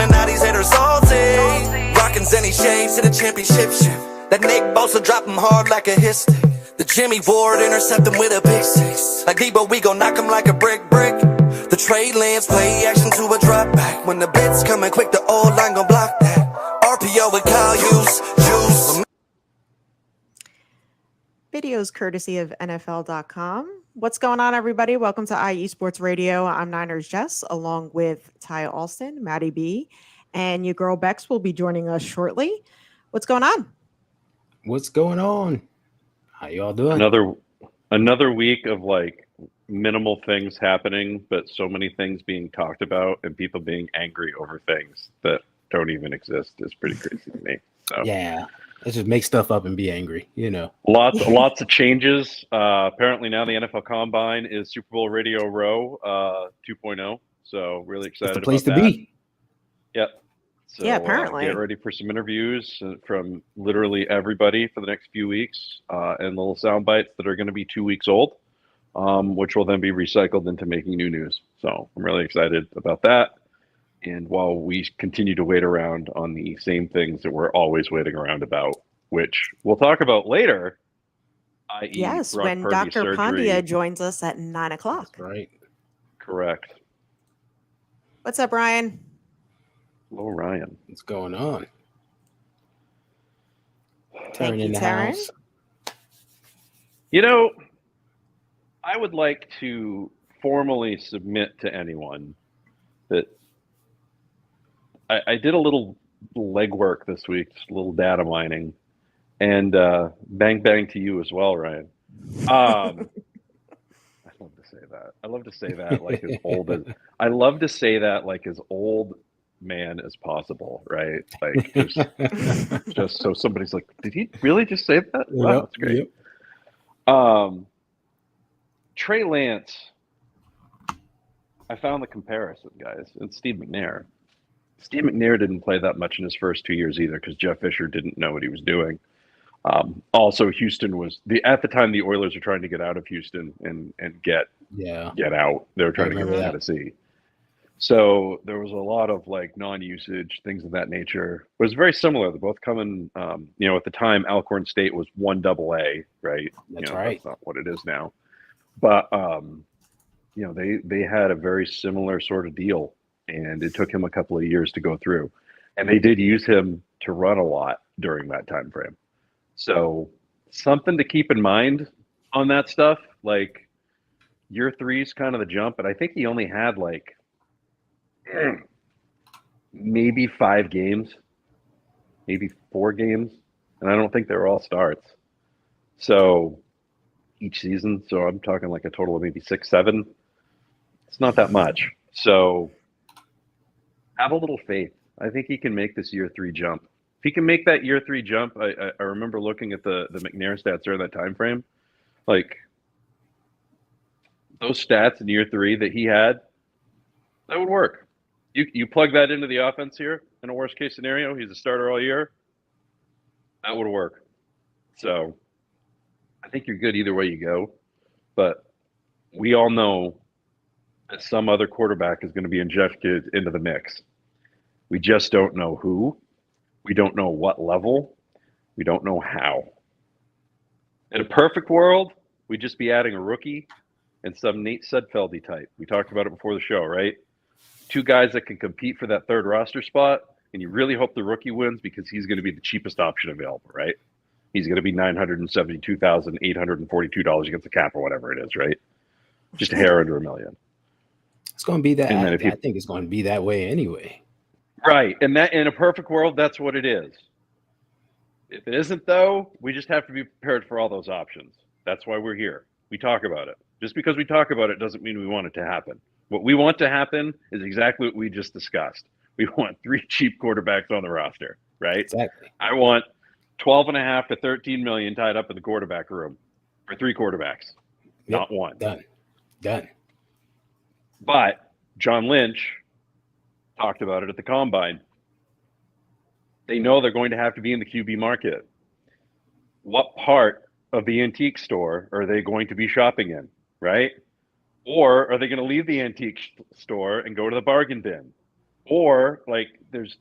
now these haters salty. Rockin' Zenny shades to the championship ship. That Nick Bosa drop him hard like a hit stick. The Jimmy Ward intercept him with a pick six. Like Debo, we gon' knock him like a brick. The Trey Lance play action to a drop back. When the blitz coming quick, the old line gon' block that. RPO with Kyle Juice. Videos courtesy of NFL.com. What's going on, everybody? Welcome to IE Sports Radio. I'm Niners Jess, along with Ty Alston, Maddie B, and your girl Bex will be joining us shortly. What's going on? What's going on? How y'all doing? Another week of like minimal things happening, but so many things being talked about and people being angry over things that don't even exist is pretty crazy to me. So yeah, let's just make stuff up and be angry, you know. Lots of changes. Apparently now the NFL Combine is Super Bowl Radio Row 2.0. So really excited It's the place about to that. be. Yep. So, yeah, apparently. get ready for some interviews from literally everybody for the next few weeks, and little sound bites that are going to be 2 weeks old, which will then be recycled into making new news. So I'm really excited about that. And while we continue to wait around on the same things that we're always waiting around about, which we'll talk about later, i.e. Yes, Brock when Purdy Dr. surgery. Pandya joins us at 9 o'clock. That's right. Correct. What's up, Ryan? Hello, Ryan. What's going on? Thank you, the Taryn. house. You know, I would like to formally submit to anyone that I did a little legwork this week, just a little data mining, and bang to you as well, Ryan. I love to say that. I love to say that like as old as I love to say that like as old man as possible, right? Like just so somebody's like, did he really just say that? Wow, that's great. Yep. Trey Lance, I found the comparison, guys. It's Steve McNair. Steve McNair didn't play that much in his first 2 years either because Jeff Fisher didn't know what he was doing. Also, Houston was at the time the Oilers were trying to get out of Houston and get out. They were trying to get to Tennessee. So there was a lot of like non-usage, things of that nature. It was very similar. They're both coming, at the time Alcorn State was 1AA, right? That's right. That's not what it is now. But, they had a very similar sort of deal, and it took him a couple of years to go through. And they did use him to run a lot during that time frame. So something to keep in mind on that stuff, like year 3 is kind of the jump, but I think he only had like maybe 5 games, maybe 4 games, and I don't think they were all starts. So each season, so I'm talking like a total of maybe 6, 7. It's not that much. So have a little faith. I think he can make this year 3 jump. If he can make that year 3 jump, I remember looking at the McNair stats during that time frame. Like those stats in year 3 that he had, that would work. You plug that into the offense here in a worst case scenario, he's a starter all year. That would work. So I think you're good either way you go. But we all know that some other quarterback is going to be injected into the mix. We just don't know who. We don't know what level. We don't know how. In a perfect world, we'd just be adding a rookie and some Nate Sudfeldy type. We talked about it before the show, right? 2 guys that can compete for that 3rd roster spot, and you really hope the rookie wins because he's going to be the cheapest option available, right? He's going to be $972,842 against the cap or whatever it is, right? Just a hair under $1 million. It's going to be that. I think it's going to be that way anyway. Right, and that in a perfect world, that's what it is. If it isn't, though, we just have to be prepared for all those options. That's why we're here. We talk about it. Just because we talk about it doesn't mean we want it to happen. What we want to happen is exactly what we just discussed. We want 3 cheap quarterbacks on the roster, right? Exactly. I want 12.5 to 13 million tied up in the quarterback room for 3 quarterbacks, not one. Done. But John Lynch talked about it at the Combine. They know they're going to have to be in the QB market. What part of the antique store are they going to be shopping in, right? Or are they going to leave the antique store and go to the bargain bin? Or like there's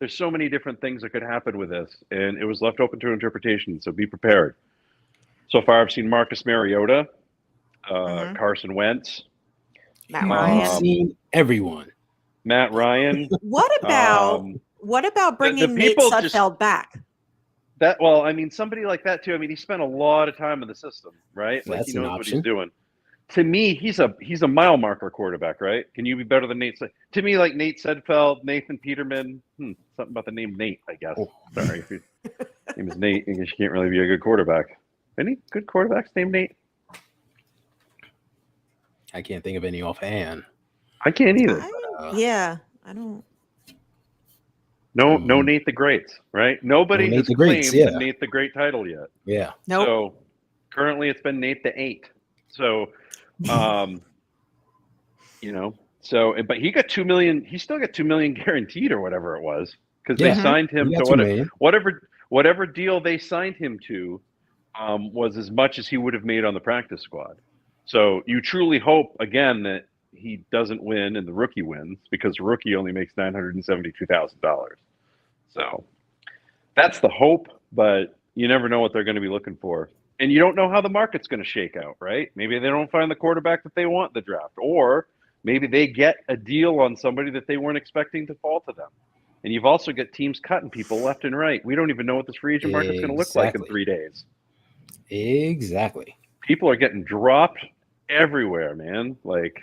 so many different things that could happen with this, and it was left open to interpretation. So be prepared. So far, I've seen Marcus Mariota, Carson Wentz, Matt You've Ryan. seen everyone. Matt Ryan. What about bringing Nate people Sudfeld back? Well, I mean, somebody like that too. I mean, he spent a lot of time in the system, right? Like That's he an knows what he's option. doing. To me, he's a mile marker quarterback, right? Can you be better than Nate? To me, like Nate Sudfeld, Nathan Peterman. Something about the name Nate, I guess. Oh. Sorry, if your name is Nate, I guess you can't really be a good quarterback. Any good quarterbacks named Nate? I can't think of any offhand. I can't either. I don't. No Nate the Greats, right? Nobody has claimed the Nate the Great title yet. Yeah. Nope. So currently it's been Nate the 8. So, but he got $2 million. He still got $2 million guaranteed or whatever it was because they signed him to whatever deal they signed him to was as much as he would have made on the practice squad. So you truly hope again that he doesn't win and the rookie wins because the rookie only makes $972,000. So that's the hope, but you never know what they're going to be looking for. And you don't know how the market's going to shake out, right? Maybe they don't find the quarterback that they want in the draft, or maybe they get a deal on somebody that they weren't expecting to fall to them. And you've also got teams cutting people left and right. We don't even know what this free agent market's going to look like in 3 days. Exactly. People are getting dropped everywhere, man. Like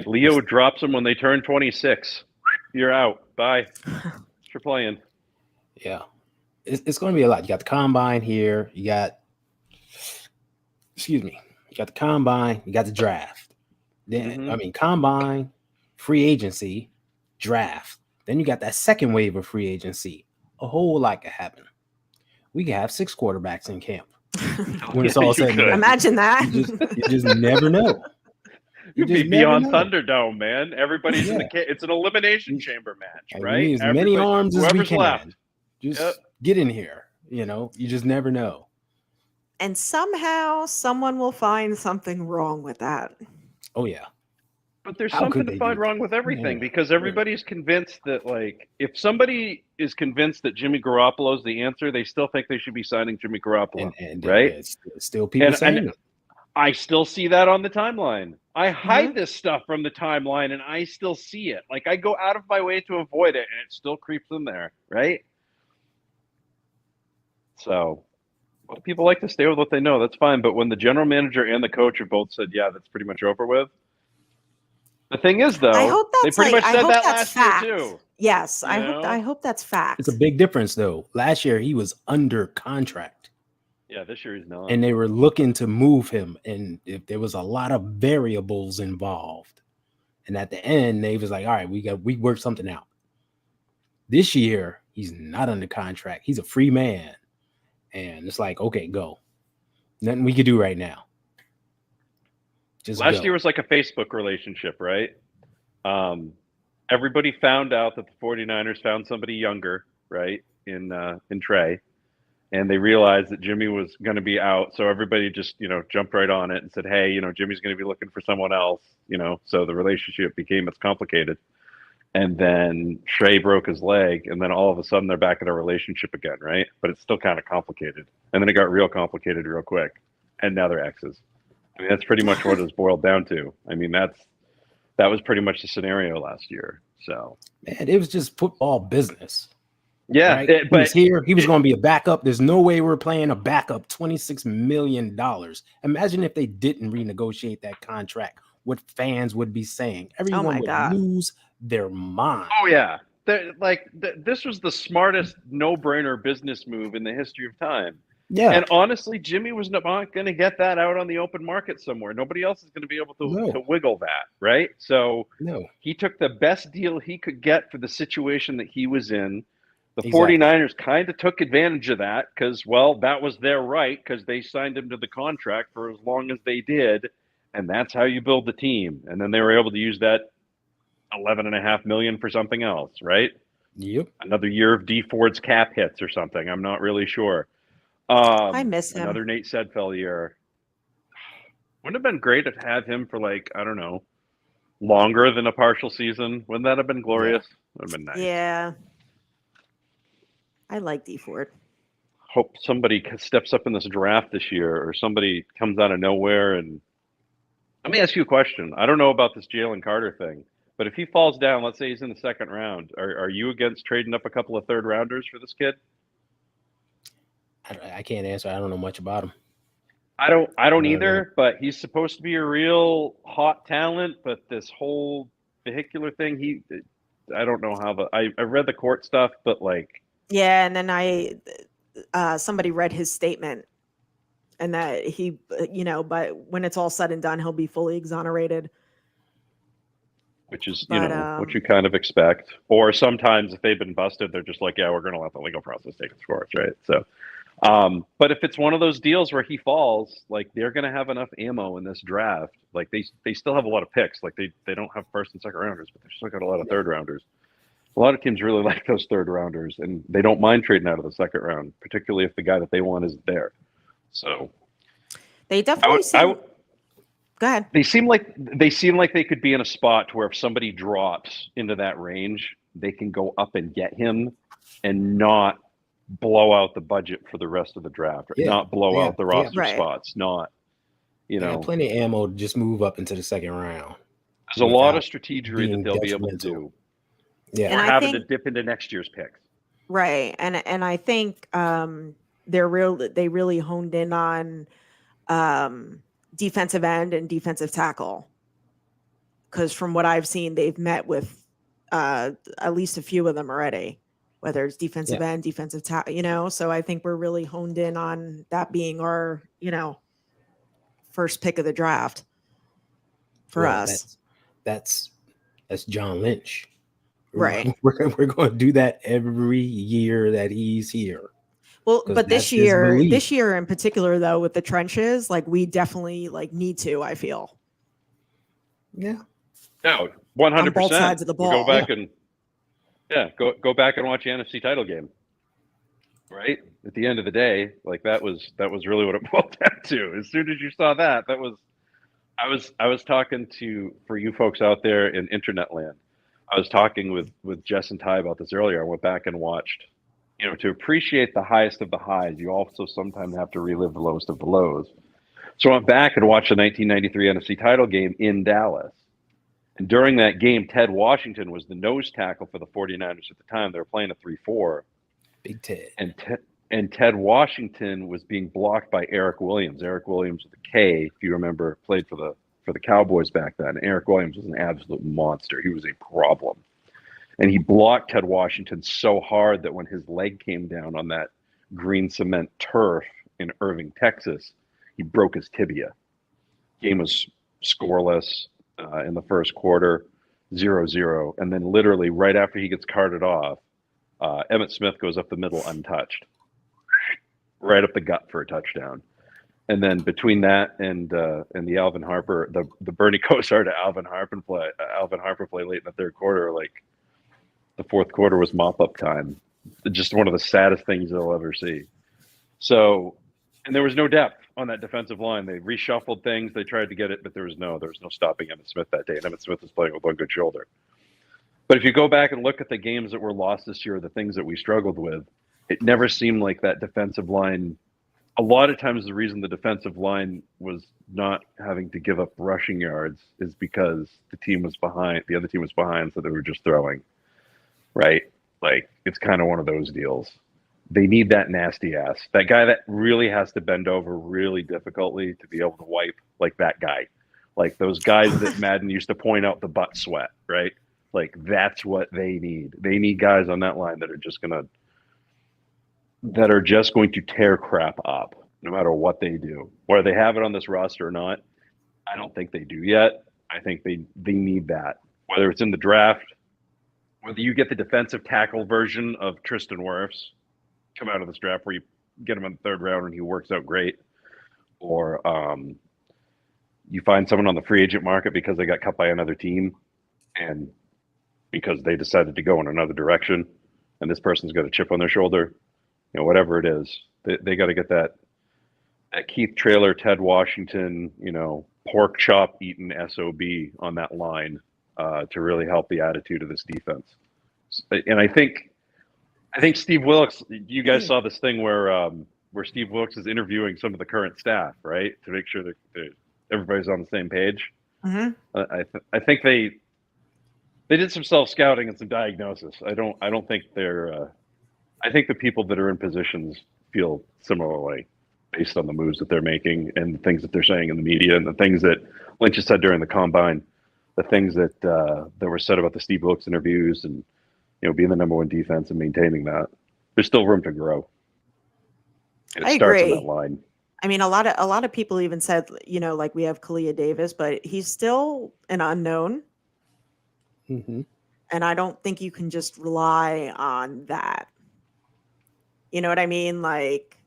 Leo drops them when they turn 26. You're out. Bye. Thanks for playing. Yeah. It's going to be a lot. You got the combine here. You got the combine. You got the draft. Then, combine, free agency, draft. Then you got that second wave of free agency. A whole lot could happen. We could have 6 quarterbacks in camp. When it's all said and done. Imagine that. You just never know. You'd be beyond Thunderdome, man. Everybody's in the it's an elimination chamber match, right? We need as many arms as we can. Left. Just get in here. You just never know. And somehow someone will find something wrong with that. Oh, yeah. But there's something to find wrong with everything because everybody's convinced that, like, if somebody is convinced that Jimmy Garoppolo is the answer, they still think they should be signing Jimmy Garoppolo, right? It's still people saying it. I still see that on the timeline. I hide this stuff from the timeline, and I still see it. Like, I go out of my way to avoid it, and it still creeps in there, right? So, people like to stay with what they know. That's fine. But when the general manager and the coach have both said, yeah, that's pretty much over with. The thing is, though, they pretty much said that last year, too. Yes, I hope that's fact. It's a big difference, though. Last year, he was under contract. Yeah, this year he's not. And they were looking to move him, and if there was a lot of variables involved. And at the end, they was like, all right, we worked something out. This year, he's not under contract. He's a free man. And it's like, okay, go. Nothing we could do right now. Last year was like a Facebook relationship, right? Everybody found out that the 49ers found somebody younger, right, in Trey. And they realized that Jimmy was going to be out. So everybody just, jumped right on it and said, hey, Jimmy's going to be looking for someone else, So the relationship became as complicated. And then Trey broke his leg. And then all of a sudden they're back in a relationship again, right? But it's still kind of complicated. And then it got real complicated real quick. And now they're exes. I mean, that's pretty much what it's boiled down to. I mean, that was pretty much the scenario last year. So, man, it was just football business. Yeah, right? He was here. He was going to be a backup. There's no way we're playing a backup. $26 million. Imagine if they didn't renegotiate that contract. What fans would be saying? Everyone would lose their mind. Oh yeah, this was the smartest no-brainer business move in the history of time. Yeah, and honestly, Jimmy was not going to get that out on the open market somewhere. Nobody else is going to be able to wiggle that, right? So he took the best deal he could get for the situation that he was in. The 49ers kind of took advantage of that because, well, that was their right because they signed him to the contract for as long as they did, and that's how you build the team. And then they were able to use that $11.5 million for something else, right? Yep. Another year of D Ford's cap hits or something. I'm not really sure. I miss him. Another Nate Sudfeld year. Wouldn't have been great to have him for, like, I don't know, longer than a partial season. Wouldn't that have been glorious? Would have been nice. Yeah. I like D Ford. Hope somebody steps up in this draft this year, or somebody comes out of nowhere. And let me ask you a question. I don't know about this Jalen Carter thing, but if he falls down, let's say he's in the second round, are you against trading up a couple of third rounders for this kid? I can't answer. I don't know much about him. I don't either, but he's supposed to be a real hot talent, but this whole vehicular thing, I don't know how I read the court stuff, but like, Yeah, and then somebody read his statement, and that he, but when it's all said and done, he'll be fully exonerated. which is, But, what you kind of expect. Or sometimes if they've been busted, they're just like, yeah, we're going to let the legal process take its course, right? So, but if it's one of those deals where he falls, like they're going to have enough ammo in this draft. Like they still have a lot of picks. Like they don't have first and second rounders, but they've still got a lot of third rounders. A lot of teams really like those third rounders, and they don't mind trading out of the second round, particularly if the guy that they want isn't there. So they definitely seem. Go ahead. They seem like they could be in a spot to where if somebody drops into that range, they can go up and get him, and not blow out the budget for the rest of the draft, not blow out the roster spots, not plenty of ammo to just move up into the second round. There's a lot of strategy that they'll be able to do. Yeah, or having to dip into next year's picks. Right, and I think they really honed in on defensive end and defensive tackle, because from what I've seen, they've met with at least a few of them already, whether it's defensive end, defensive tackle, so I think we're really honed in on that being our, first pick of the draft for us. That's John Lynch. Right. We're going to do that every year that he's here. Well, but this year in particular, though, with the trenches, like we definitely need to, I feel. Yeah. No, 100%. On both sides of the ball. We'll go back and go back and watch the NFC title game. Right? At the end of the day, like that was really what it boiled down to. As soon as you saw that was I was talking for you folks out there in internet land. I was talking with Jess and Ty about this earlier. I went back and watched, to appreciate the highest of the highs, you also sometimes have to relive the lowest of the lows. So I went back and watched the 1993 NFC title game in Dallas. And during that game, Ted Washington was the nose tackle for the 49ers at the time. They were playing a 3-4. Big Ted. And Ted Washington was being blocked by Eric Williams. Eric Williams with a K, if you remember, played for the Cowboys back then. Eric Williams was an absolute monster. He was a problem. And he blocked Ted Washington so hard that when his leg came down on that green cement turf in Irving, Texas, he broke his tibia. Game was scoreless in the first quarter, 0-0. And then literally right after he gets carted off, Emmitt Smith goes up the middle untouched, right up the gut for a touchdown. And then between that and the Alvin Harper, the Bernie Kosar to Alvin Harper play late in the third quarter, like the fourth quarter was mop up time. Just one of the saddest things you'll ever see. So, and there was no depth on that defensive line. They reshuffled things. They tried to get it, but there was no stopping Emmitt Smith that day. And Emmitt Smith was playing with one good shoulder. But if you go back and look at the games that were lost this year, the things that we struggled with, it never seemed like that defensive line. A lot of times the reason the defensive line was not having to give up rushing yards is because the other team was behind, so they were just throwing, right? Like, it's kind of one of those deals. They need that nasty ass. That guy that really has to bend over really difficultly to be able to wipe, like that guy. Like those guys that Madden used to point out the butt sweat, right? Like, that's what they need. They need guys on that line that are just going to tear crap up no matter what they do. Whether they have it on this roster or not, I don't think they do yet. I think they need that. Whether it's in the draft, whether you get the defensive tackle version of Tristan Wirfs come out of this draft where you get him in the third round and he works out great, or you find someone on the free agent market because they got cut by another team and because they decided to go in another direction and this person's got a chip on their shoulder, whatever it is, they got to get that Keith Traylor, Ted Washington, pork chop eating SOB on that line to really help the attitude of this defense. And I think Steve Wilkes. You guys saw this thing where Steve Wilkes is interviewing some of the current staff, right, to make sure that everybody's on the same page. Mm-hmm. I think they did some self scouting and some diagnosis. I don't think they're. I think the people that are in positions feel similarly based on the moves that they're making and the things that they're saying in the media and the things that Lynch has said during the combine, the things that were said about the Steve Wilkes interviews and being the number one defense and maintaining that. There's still room to grow. And it starts on that line. I mean, a lot of people even said, like we have Kalia Davis, but he's still an unknown. Mm-hmm. And I don't think you can just rely on that. You know what I mean? Like,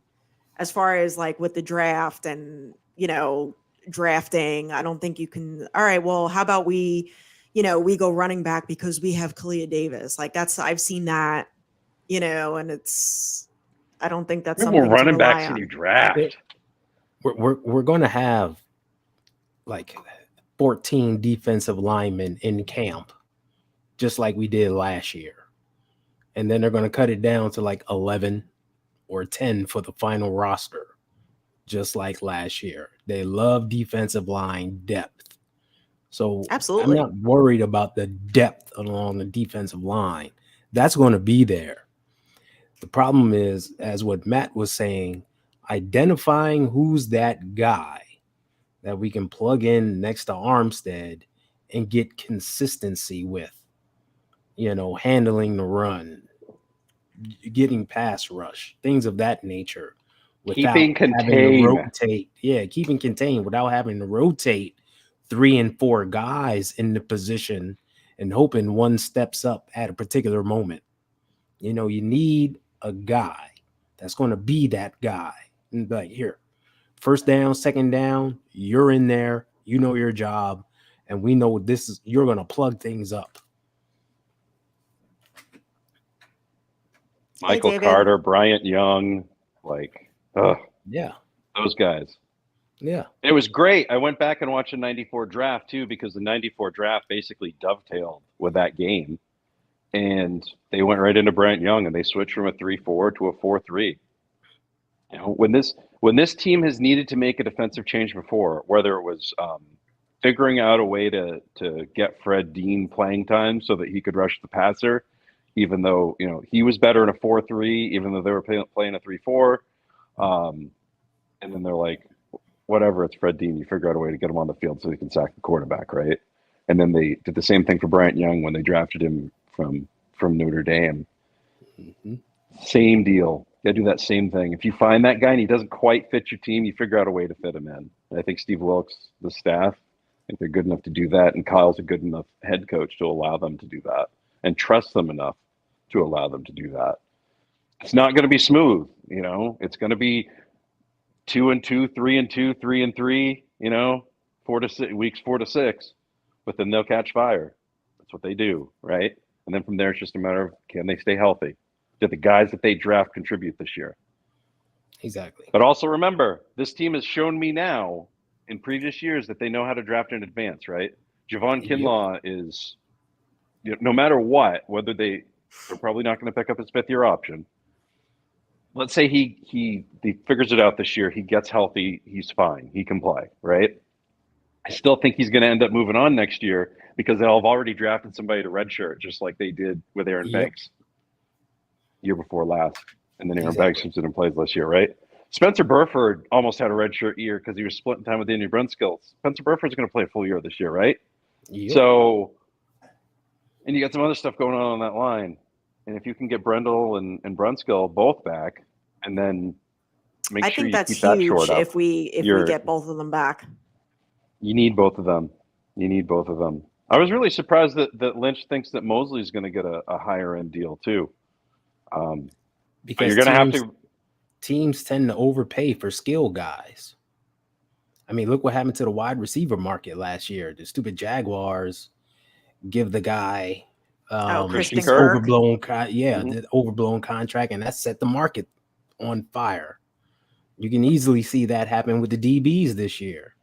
as far as like with the draft and, drafting, I don't think you can. All right, well, how about we go running back because we have Kalia Davis. Like I've seen that, and I don't think that's something more running to rely backs on. than you draft. We're going to have like 14 defensive linemen in camp, just like we did last year. And then they're going to cut it down to like 11 or 10 for the final roster, just like last year. They love defensive line depth. So Absolutely. I'm not worried about the depth along the defensive line. That's going to be there. The problem is, as what Matt was saying, identifying who's that guy that we can plug in next to Armstead and get consistency with, handling the run, getting pass rush, things of that nature. Keeping contained. Keeping contained without having to rotate 3 and 4 guys in the position and hoping one steps up at a particular moment. You need a guy that's going to be that guy. And like, here, first down, second down, you're in there, your job, and we know you're going to plug things up. Michael Carter, Bryant Young, those guys. Yeah. It was great. I went back and watched the 94 draft too, because the 94 draft basically dovetailed with that game. And they went right into Bryant Young and they switched from a 3-4 to a 4-3. When this team has needed to make a defensive change before, whether it was figuring out a way to get Fred Dean playing time so that he could rush the passer, even though he was better in a 4-3, even though they were playing a 3-4, and then they're like, whatever, it's Fred Dean. You figure out a way to get him on the field so he can sack the quarterback, right? And then they did the same thing for Bryant Young when they drafted him from Notre Dame. Mm-hmm. Same deal. You gotta do that same thing. If you find that guy and he doesn't quite fit your team, you figure out a way to fit him in. And I think Steve Wilkes, the staff, I think they're good enough to do that, and Kyle's a good enough head coach to allow them to do that and trust them enough to allow them to do that. It's not going to be smooth, It's going to be 2-2, 3-2, 3-3, 4 to 6 weeks, 4 to 6, but then they'll catch fire. That's what they do, right? And then from there, it's just a matter of, can they stay healthy? Did the guys that they draft contribute this year? Exactly. But also remember, this team has shown me now in previous years that they know how to draft in advance, right? Javon Kinlaw is, no matter what, whether they're probably not going to pick up his 5th-year option. Let's say he figures it out this year. He gets healthy. He's fine. He can play, right? I still think he's going to end up moving on next year because they'll have already drafted somebody to redshirt, just like they did with Aaron Banks year before last. And then Aaron Banks comes in and plays this year, right? Spencer Burford almost had a redshirt year because he was splitting time with Danny Brunskill. Spencer Burford's going to play a full year this year, right? Yep. So, and you got some other stuff going on that line. And if you can get Brendel and Brunskill both back, and then make sure you keep that short up. If we get both of them back. You need both of them. I was really surprised that Lynch thinks that Mosley's going to get a higher end deal too. Because you're going to have to. Teams tend to overpay for skill guys. I mean, look what happened to the wide receiver market last year. The stupid Jaguars give the guy Christian this Kirk. the overblown contract, and that set the market on fire. You can easily see that happen with the DBs this year.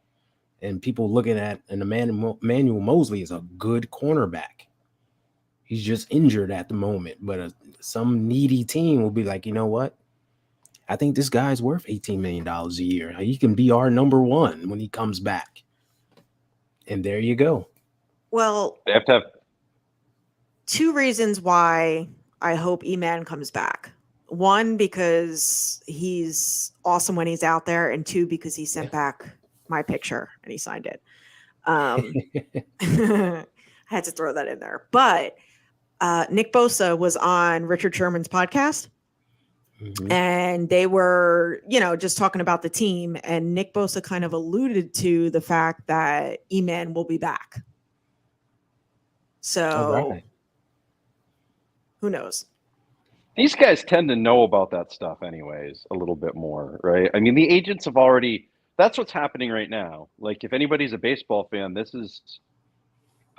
And people looking at Emmanuel Mosley is a good cornerback. He's just injured at the moment, but some needy team will be like, you know what? I think this guy's worth $18 million a year. He can be our number one when he comes back. And there you go. Well, They have to have 2 reasons why I hope E-Man comes back. 1, because he's awesome when he's out there, and 2, because he sent back my picture and he signed it. I had to throw that in there. But Nick Bosa was on Richard Sherman's podcast. Mm-hmm. And they were, just talking about the team. And Nick Bosa kind of alluded to the fact that E-Man will be back. So Right. Who knows? These guys tend to know about that stuff anyways, a little bit more, right? I mean, the agents have already, that's what's happening right now. Like, if anybody's a baseball fan, the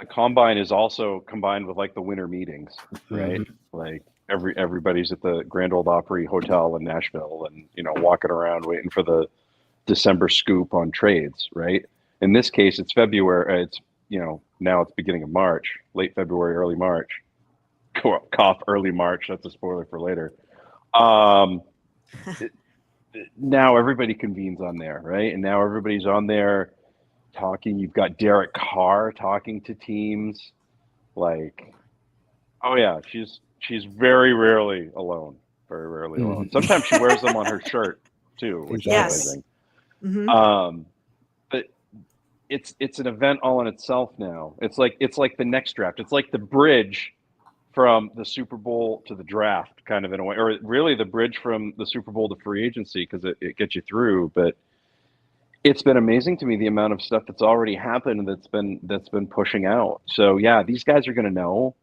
combine is also combined with like the winter meetings, right? Mm-hmm. Like everybody's at the Grand Ole Opry Hotel in Nashville and, walking around waiting for the December scoop on trades, right? In this case, it's February. It's, now it's beginning of March, late February, early March. Cough, early March. That's a spoiler for later. Now everybody convenes on there, right? And now everybody's on there talking. You've got Derek Carr talking to teams. Like, oh yeah, she's very rarely alone. Very rarely alone. Sometimes she wears them on her shirt too, which is amazing. Mm-hmm. But it's an event all in itself now. It's like the next draft. It's like the bridge from the Super Bowl to the draft, kind of, in a way, or really the bridge from the Super Bowl to free agency, because it gets you through. But it's been amazing to me the amount of stuff that's already happened that's been pushing out. So yeah, these guys are going to know.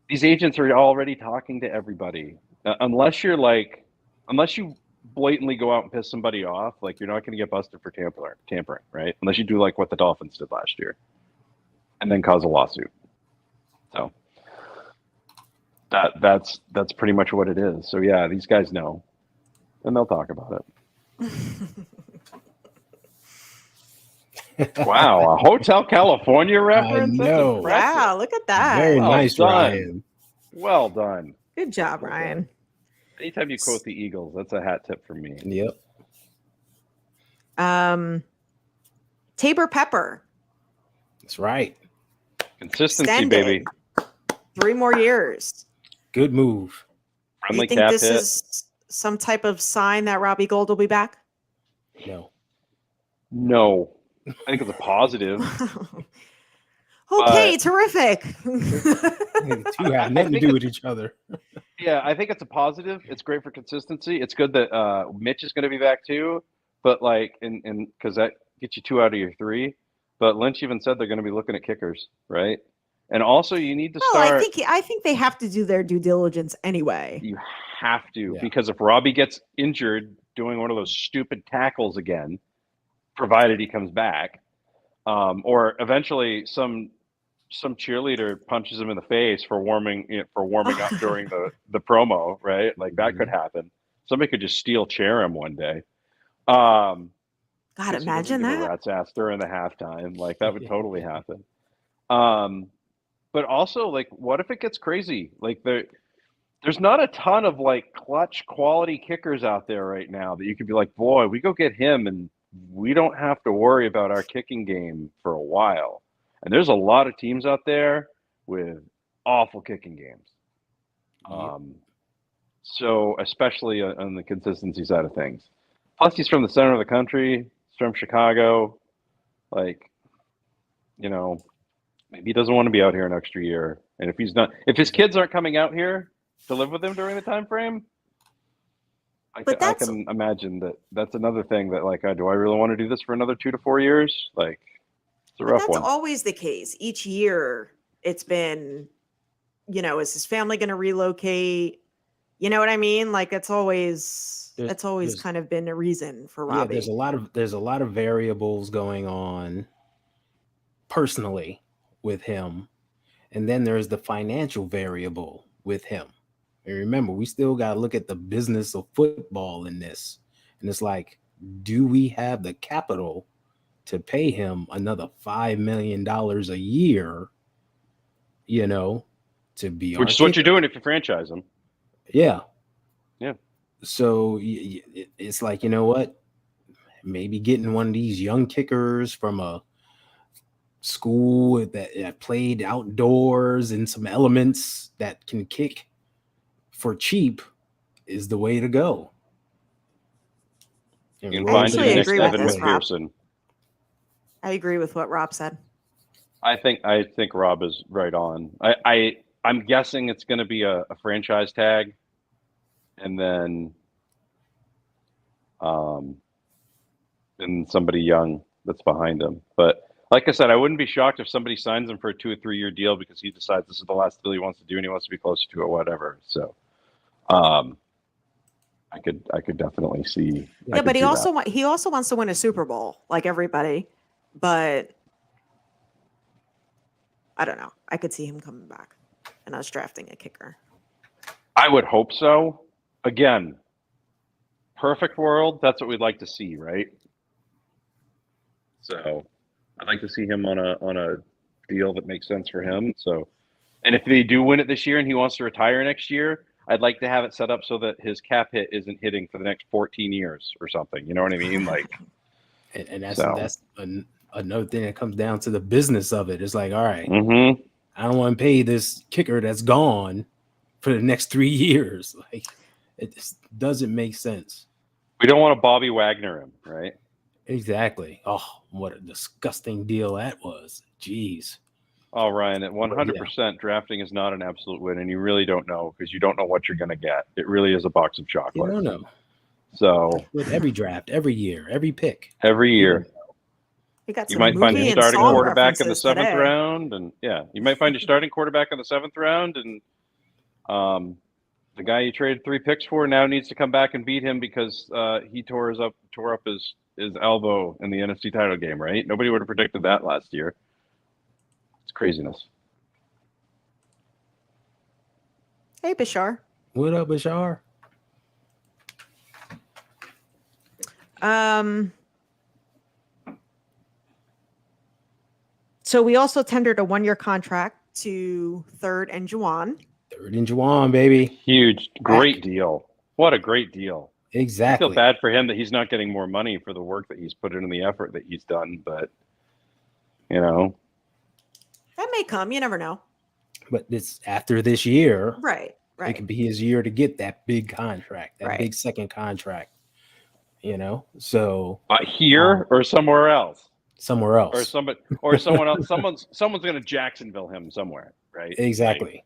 These agents are already talking to everybody. Unless you blatantly go out and piss somebody off, like, you're not going to get busted for tampering, right? Unless you do like what the Dolphins did last year, and then cause a lawsuit. So that's pretty much what it is. So yeah, these guys know, and they'll talk about it. Wow, a Hotel California reference? I know. That's impressive. Wow, look at that. Very Well nice, done. Ryan. Well done. Good job, Well Ryan. done. Anytime you quote the Eagles, that's a hat tip from me. Yep. Tabor Pepper. That's right. Consistency, Extended. baby. 3 more years. Good move. Friendly You think cap this hit. is some type of sign that Robbie Gold will be back? No. I think it's a positive. Okay, terrific. Two have nothing to do with each other. Yeah, I think it's a positive. It's great for consistency. It's good that Mitch is going to be back too, but like, and because that gets you 2 out of your 3. But Lynch even said they're going to be looking at kickers, right? And also, you need to start. I think they have to do their due diligence anyway. You have to, because if Robbie gets injured doing one of those stupid tackles again, provided he comes back, or eventually some cheerleader punches him in the face for warming up during the promo, right? Like that could happen. Somebody could just steel chair him one day. God, imagine that. Rat's ass during the halftime, like that would totally happen. But also, like, what if it gets crazy? Like there's not a ton of like clutch quality kickers out there right now that you could be like, boy, we go get him and we don't have to worry about our kicking game for a while. And there's a lot of teams out there with awful kicking games. So especially on the consistency side of things. Plus, he's from the center of the country. He's from Chicago. Like, maybe he doesn't want to be out here an extra year. And if his kids aren't coming out here to live with him during the time frame, I can imagine that's another thing that, like, do I really want to do this for another 2 to 4 years? Like, it's a rough one. That's always the case. Each year it's been, is his family going to relocate? You know what I mean? Like, it's always kind of been a reason for Robbie. Yeah, there's a lot of variables going on personally with him. And then there's the financial variable with him. And remember, we still got to look at the business of football in this. And it's like, do we have the capital to pay him another $5 million a year, to be our Which is what you're kicker. doing if you franchise him. Yeah. Yeah. So it's like, you know what? Maybe getting one of these young kickers from a school that played outdoors and some elements that can kick for cheap is the way to go. You can I find you actually the next agree with Evan this, Rob. McPherson. I agree with what Rob said. I think Rob is right on. I'm guessing it's going to be a franchise tag, and then somebody young that's behind him. But like I said, I wouldn't be shocked if somebody signs him for a 2 or 3 year deal because he decides this is the last deal he wants to do and he wants to be closer to it, whatever. So, I could definitely see. Yeah, but he also wants to win a Super Bowl like everybody. But I don't know. I could see him coming back and us drafting a kicker. I would hope so. Again, perfect world. That's what we'd like to see, right? So, I'd like to see him on a deal that makes sense for him. So, and if they do win it this year and he wants to retire next year, I'd like to have it set up so that his cap hit isn't hitting for the next 14 years or something. You know what I mean? Like, and that's another thing that comes down to the business of it. It's like, all right, I don't want to pay this kicker that's gone for the next 3 years. Like, it just doesn't make sense. We don't want to Bobby Wagner him, right? Exactly. Oh, what a disgusting deal that was. Jeez. Oh, Ryan, at 100%, drafting is not an absolute win, and you really don't know because you don't know what you're going to get. It really is a box of chocolate. You don't know. So with every draft, every year, every pick, every year, you might find your starting quarterback in the 7th today. round, and you might find your starting quarterback in the 7th round, and the guy you traded 3 picks for now needs to come back and beat him because he tore up his elbow in the NFC title game. Right? Nobody would have predicted that last year. It's craziness. Hey, Bashar. What up, Bashar? So we also tendered a 1-year contract to Third and Juwan. Third and Juwan, baby. Huge, great deal. What a great deal. Exactly. I feel bad for him that he's not getting more money for the work that he's put in and the effort that he's done, but that may come. You never know. But it's after this year. Right. It could be his year to get that big contract, that big second contract. So here or somewhere else. Somewhere else. Or someone else. Someone's going to Jacksonville him somewhere, right? Exactly. Like,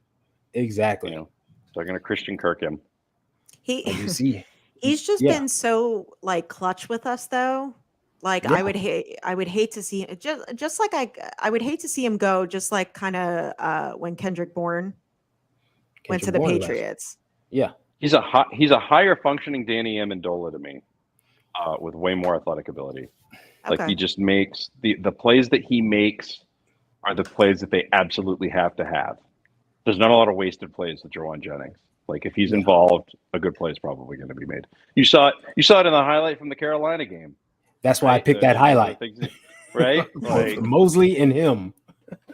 Exactly. They're going to Christian Kirk him. He's just been so like clutch with us though. Like I would hate to see just like I would hate to see him go just like kind of when Kendrick Bourne went to the Patriots. Yeah. He's a higher functioning Danny Amendola to me, with way more athletic ability. Like he just makes the plays that he makes are the plays that they absolutely have to have. There's not a lot of wasted plays with Juwan Jennings. Like if he's involved, a good play is probably going to be made. You saw it in the highlight from the Carolina game. That's why I picked that highlight. Right? Like, Mosley and him.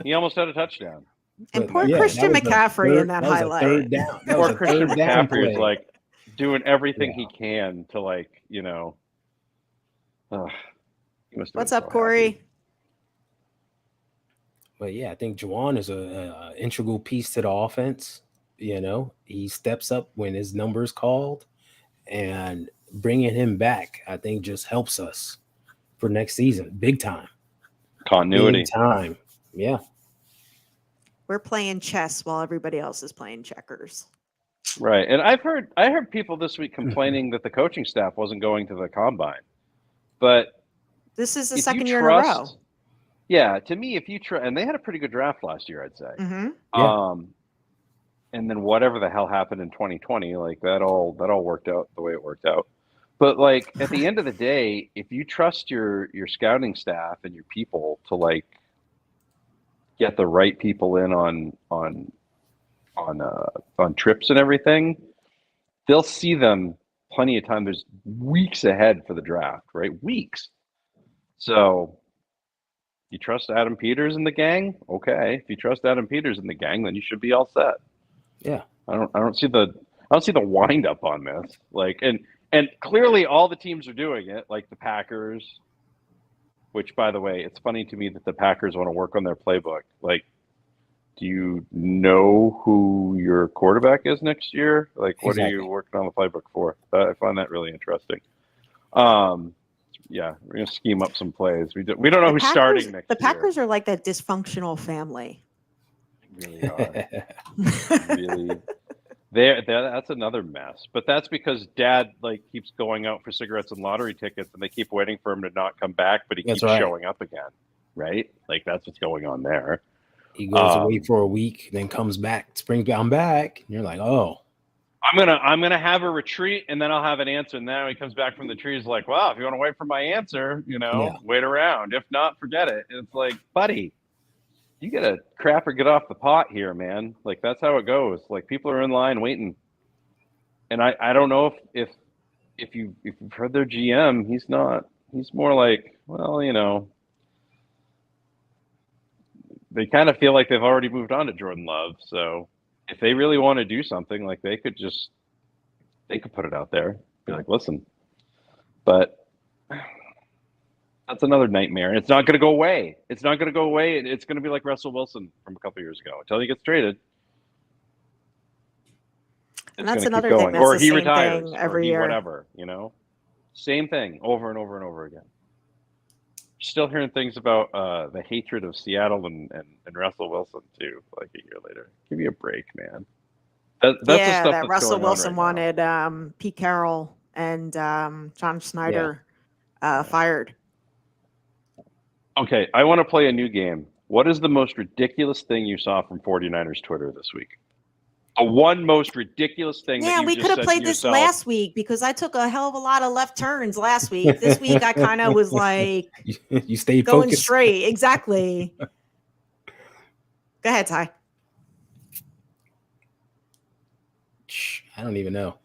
He almost had a touchdown. And poor Christian McCaffrey in that highlight. Third down. Poor Christian McCaffrey is like doing everything he can to What's up, Corey? But yeah, I think Juwan is a integral piece to the offense. He steps up when his number is called, and bringing him back, I think, just helps us for next season. Big time. Continuity. Big time. Yeah. We're playing chess while everybody else is playing checkers. Right. And I heard people this week complaining that the coaching staff wasn't going to the combine. But this is the second year in a row. Yeah, to me, if you try, and they had a pretty good draft last year, I'd say. Mm-hmm. Yeah. And then whatever the hell happened in 2020, like that all worked out the way it worked out. But like at the end of the day, if you trust your scouting staff and your people to like get the right people in on trips and everything, they'll see them plenty of time. There's weeks ahead for the draft, right? Weeks. So You trust Adam Peters and the gang? Okay. If you trust Adam Peters and the gang, then you should be all set. Yeah. I don't see the wind up on this. Like, and clearly all the teams are doing it, like the Packers, which, by the way, it's funny to me that the Packers want to work on their playbook. Like, do you know who your quarterback is next year? Like, what are you working on the playbook for? I find that really interesting. Yeah, we're gonna scheme up some plays. We don't know who's starting next year. The Packers are like that dysfunctional family. They really are. Really, that's another mess. But that's because Dad keeps going out for cigarettes and lottery tickets, and they keep waiting for him to not come back, but he keeps showing up again. Right? Like, that's what's going on there. He goes away for a week, then comes back, springs I'm back, and you're like, oh. I'm gonna have a retreat, and then I'll have an answer. And now he comes back from the tree, he's like, "Wow, if you want to wait for my answer, wait around. If not, forget it." And it's like, buddy, you gotta crap or get off the pot here, man. Like, that's how it goes. Like, people are in line waiting, and I don't know if you've heard their GM, he's more like, well, they kind of feel like they've already moved on to Jordan Love, so. If they really want to do something, like, they could put it out there, be like, listen, but that's another nightmare, and it's not going to go away. It's not going to go away. It's going to be like Russell Wilson from a couple years ago until he gets traded. And that's another thing. That's or the he same retires, thing every or year. Whatever, same thing over and over and over again. Still hearing things about the hatred of Seattle and Russell Wilson too, like a year later. Give me a break, man. That's the stuff that that's Russell going on Wilson right now. wanted Pete Carroll and John Schneider fired. Okay, I want to play a new game. What is the most ridiculous thing you saw from 49ers Twitter this week? The one most ridiculous thing that you we just could have said played to this yourself, last week because I took a hell of a lot of left turns last week. This week I kind of was like you stayed going focused. straight. Exactly. Go ahead, Ty. I don't even know.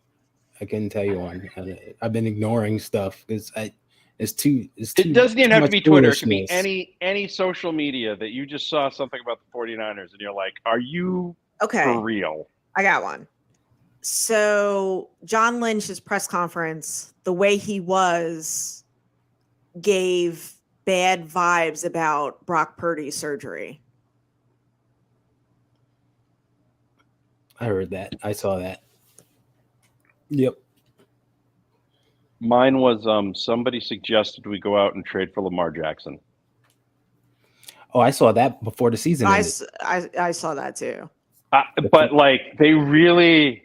I couldn't tell you one. I've been ignoring stuff because it's too. It doesn't even have to be Twitter. It can be any social media that you just saw something about the 49ers and you're like, are you for real? I got one. So John Lynch's press conference, the way he gave bad vibes about Brock Purdy's surgery. I heard that. I saw that. Yep. Mine was somebody suggested we go out and trade for Lamar Jackson. Oh, I saw that before the season ended. I saw that too. But they really.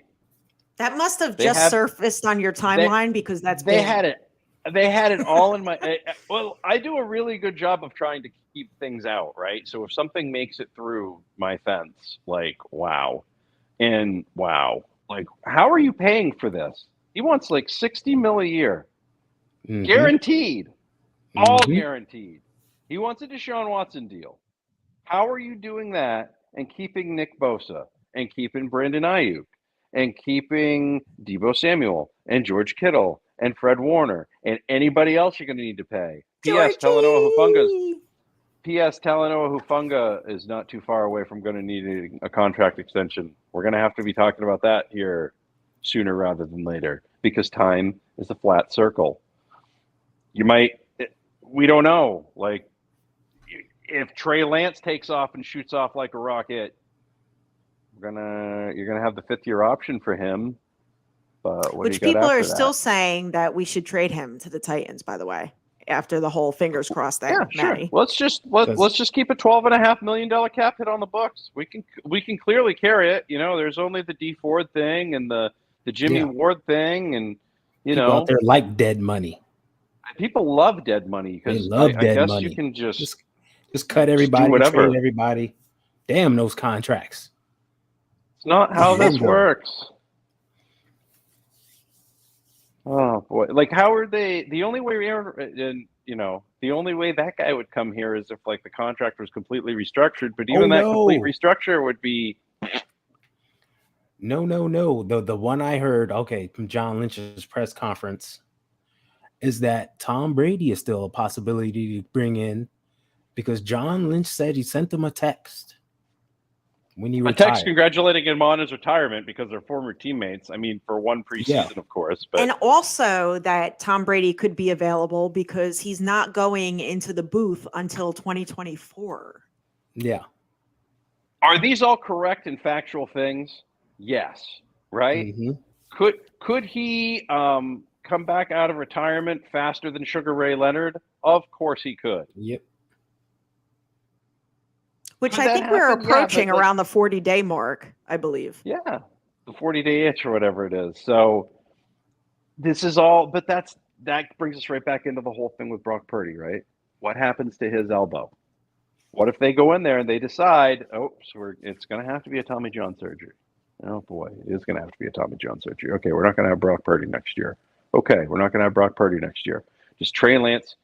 That must have surfaced on your timeline because they had it. They had it all in my. Well, I do a really good job of trying to keep things out, right? So if something makes it through my fence, wow, and wow, how are you paying for this? He wants $60 million a year, guaranteed, all guaranteed. He wants a Deshaun Watson deal. How are you doing that and keeping Nick Bosa and keeping Brandon Ayuk and keeping Deebo Samuel and George Kittle and Fred Warner and anybody else you're going to need to pay? P.S. Talanoa Hufanga is not too far away from going to need a contract extension. We're going to have to be talking about that here sooner rather than later because time is a flat circle. We don't know. If Trey Lance takes off and shoots off like a rocket, you're gonna have the 5th-year option for him. But which people are still saying that we should trade him to the Titans, by the way, after the whole fingers crossed thing. Yeah, sure. Let's just keep a $12.5 million cap hit on the books. We can clearly carry it. There's only the D Ford thing and the Jimmy Ward thing, and people out there like dead money. People love dead money because I guess money. You can just cut everybody, trade everybody. Damn those contracts. It's not how this works. Oh boy! How are they? The only way the only way that guy would come here is if the contract was completely restructured. But even complete restructure would be. No. The one I heard, from John Lynch's press conference, is that Tom Brady is still a possibility to bring in, because John Lynch said he sent him a text when he A text retired. congratulating him on his retirement because they're former teammates. I mean, for one preseason, of course. But And also that Tom Brady could be available because he's not going into the booth until 2024. Yeah. are these all correct and factual things? Yes. Right? Mhm. Could he come back out of retirement faster than Sugar Ray Leonard? Of course he could. Yep. Which Could I that think we're happen? Yeah, approaching but, like- around the 40-day mark, I believe. Yeah, the 40-day itch or whatever it is. So this is all, but that brings us right back into the whole thing with Brock Purdy, right? What happens to his elbow? What if they go in there and they decide, it's going to have to be a Tommy John surgery? Oh boy, it is going to have to be a Tommy John surgery. Okay, we're not going to have Brock Purdy next year. Okay, we're not going to have Brock Purdy next year. Does Trey Lance?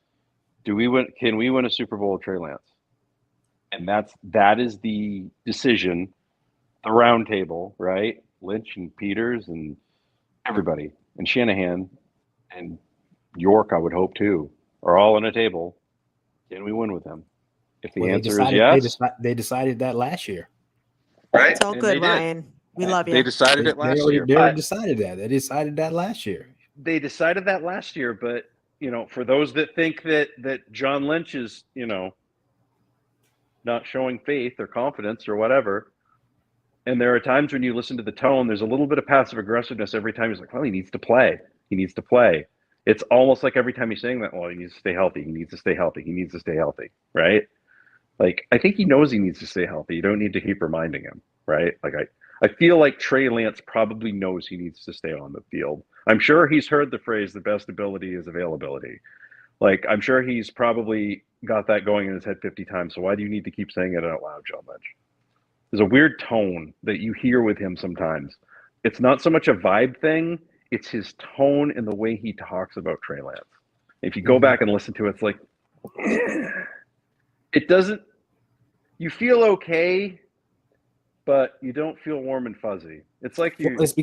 Can we win a Super Bowl with Trey Lance? And that is the decision. The round table, right? Lynch and Peters and everybody, and Shanahan and York, I would hope too, are all on a table. Can we win with them? If the answer is yes, they decided that last year. right? It's all And good, they did. Ryan. We love They you. decided it last year. They already decided that. They decided that last year. They decided that last year, but for those that think that John Lynch is, not showing faith or confidence or whatever, and there are times when you listen to the tone, there's a little bit of passive aggressiveness every time. He's like, well, he needs to play. He needs to play. It's almost like every time he's saying that, well, he needs to stay healthy. He needs to stay healthy. He needs to stay healthy, right? Like, I think he knows he needs to stay healthy. You don't need to keep reminding him, right? Like, I feel like Trey Lance probably knows he needs to stay on the field. I'm sure he's heard the phrase, the best ability is availability. Like, I'm sure he's probably got that going in his head 50 times. So why do you need to keep saying it out loud, John Lynch? There's a weird tone that you hear with him sometimes. It's not so much a vibe thing. It's his tone and the way he talks about Trey Lance. If you go back and listen to it, it's like, it doesn't, you feel okay, but you don't feel warm and fuzzy. It's like it's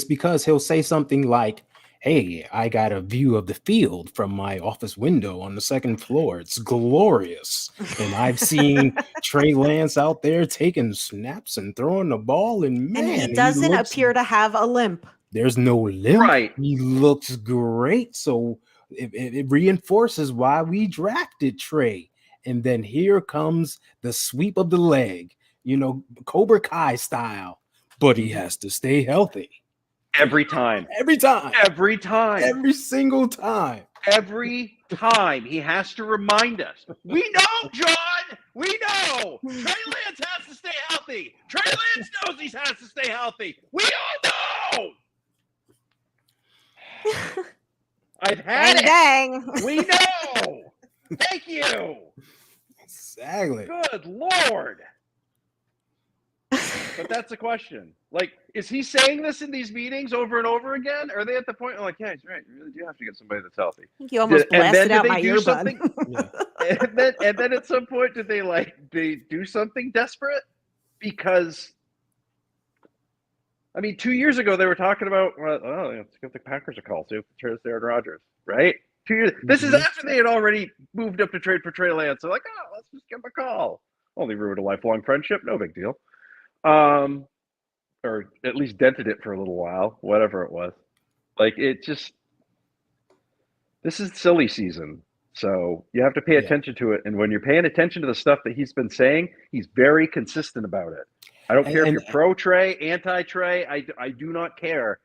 because he'll say something like, hey, I got a view of the field from my office window on the second floor. It's glorious. And I've seen Trey Lance out there taking snaps and throwing the ball. And man, And he doesn't appear to have a limp. There's no limp. Right. He looks great. So it reinforces why we drafted Trey. And then here comes the sweep of the leg, Cobra Kai style. But he has to stay healthy. Every time. Every time. Every time. Every single time. Every time. He has to remind us. We know, John. We know. Trey Lance has to stay healthy. Trey Lance knows he has to stay healthy. We all know. I've had it. Dang. We know. Thank you. Exactly. Good Lord. But that's the question. Like, is he saying this in these meetings over and over again? Or are they at the point where like, yeah, he's right. You really do have to get somebody that's healthy. You almost blasted out my earbud. And then at some point, did they do something desperate? Because, I mean, 2 years ago, they were talking about, let's give the Packers a call, see if it's Aaron Rodgers, right? 2 years. This is after they had already moved up to trade for Trey Lance. They're like, let's just give him a call. Only ruined a lifelong friendship. No big deal. Or at least dented it for a little while, whatever it was. Like, this is silly season. So you have to pay attention to it. And when you're paying attention to the stuff that he's been saying, he's very consistent about it. I don't care if you're pro Trey, anti Trey. I do not care.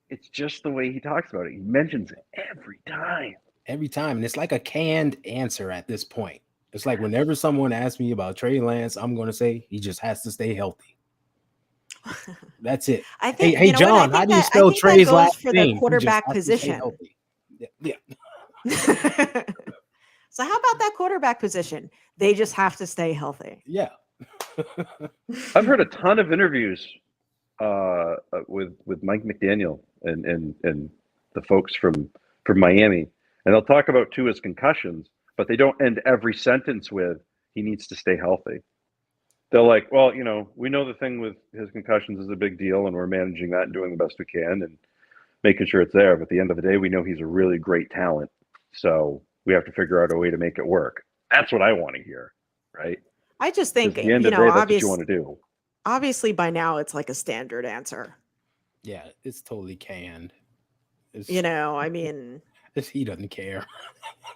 It's just the way he talks about it. He mentions it every time. Every time. And it's like a canned answer at this point. It's like whenever someone asks me about Trey Lance, I'm going to say he just has to stay healthy. That's it. I think, hey John, how do you spell Trey's last for name? the quarterback position. Yeah. So how about that quarterback position? They just have to stay healthy. Yeah. I've heard a ton of interviews with Mike McDaniel and the folks from Miami, and they'll talk about Tua's concussions, but they don't end every sentence with he needs to stay healthy. They're like, well, we know the thing with his concussions is a big deal, and we're managing that and doing the best we can and making sure it's there. But at the end of the day, we know he's a really great talent, so we have to figure out a way to make it work. That's what I want to hear, right? I just 'Cause think, at the end of the day, that's what you want to do. obviously by now it's like a standard answer. Yeah, it's totally canned. It's, I mean, he doesn't care.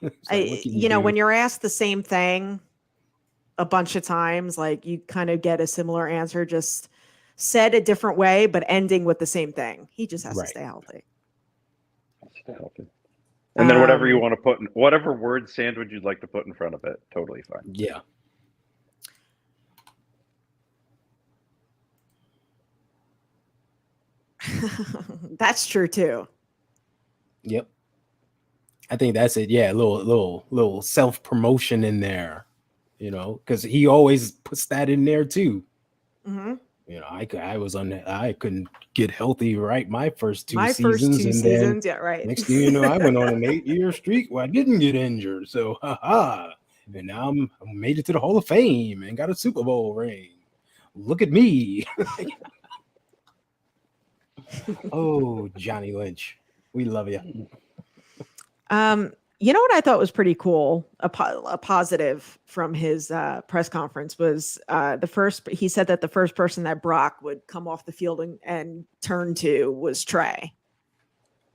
It's like, what can you when do? you're asked the same thing a bunch of times, like you kind of get a similar answer, just said a different way, but ending with the same thing. He just has to Right. stay healthy. Stay healthy. And then whatever you Um, want to put in, whatever word sandwich you'd like to put in front of it, totally fine. Yeah. That's true too. Yep. I think that's it. Yeah, a little self promotion in there, because he always puts that in there too. hmm I couldn't get healthy right my first two My first seasons, two and then seasons, yeah, right. next thing you know, I went on an 8-year streak where I didn't get injured. So, and now I made it to the Hall of Fame and got a Super Bowl ring. Look at me. Oh, Johnny Lynch, we love you. You know what I thought was pretty cool? A positive from his press conference was he said that the first person that Brock would come off the field and turn to was Trey.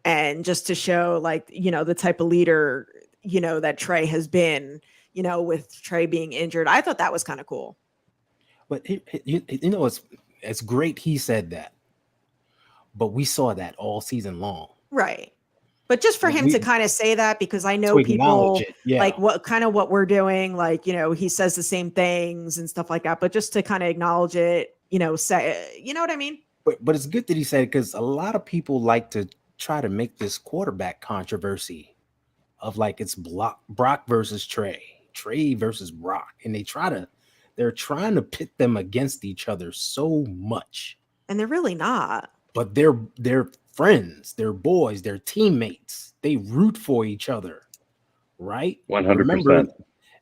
And just to show the type of leader, that Trey has been, with Trey being injured. I thought that was kind of cool. But it's great he said that. But we saw that all season long. Right. But just for him to kind of say that, because I know to acknowledge people it, yeah. like what we're doing, he says the same things and stuff like that, but just to kind of acknowledge it, say, you know what I mean? But it's good that he said it, because a lot of people like to try to make this quarterback controversy of like it's Brock versus Trey versus Brock. And they're trying to pit them against each other so much. And they're really not. But they're friends, they're boys, they're teammates. They root for each other, right? 100%. Remember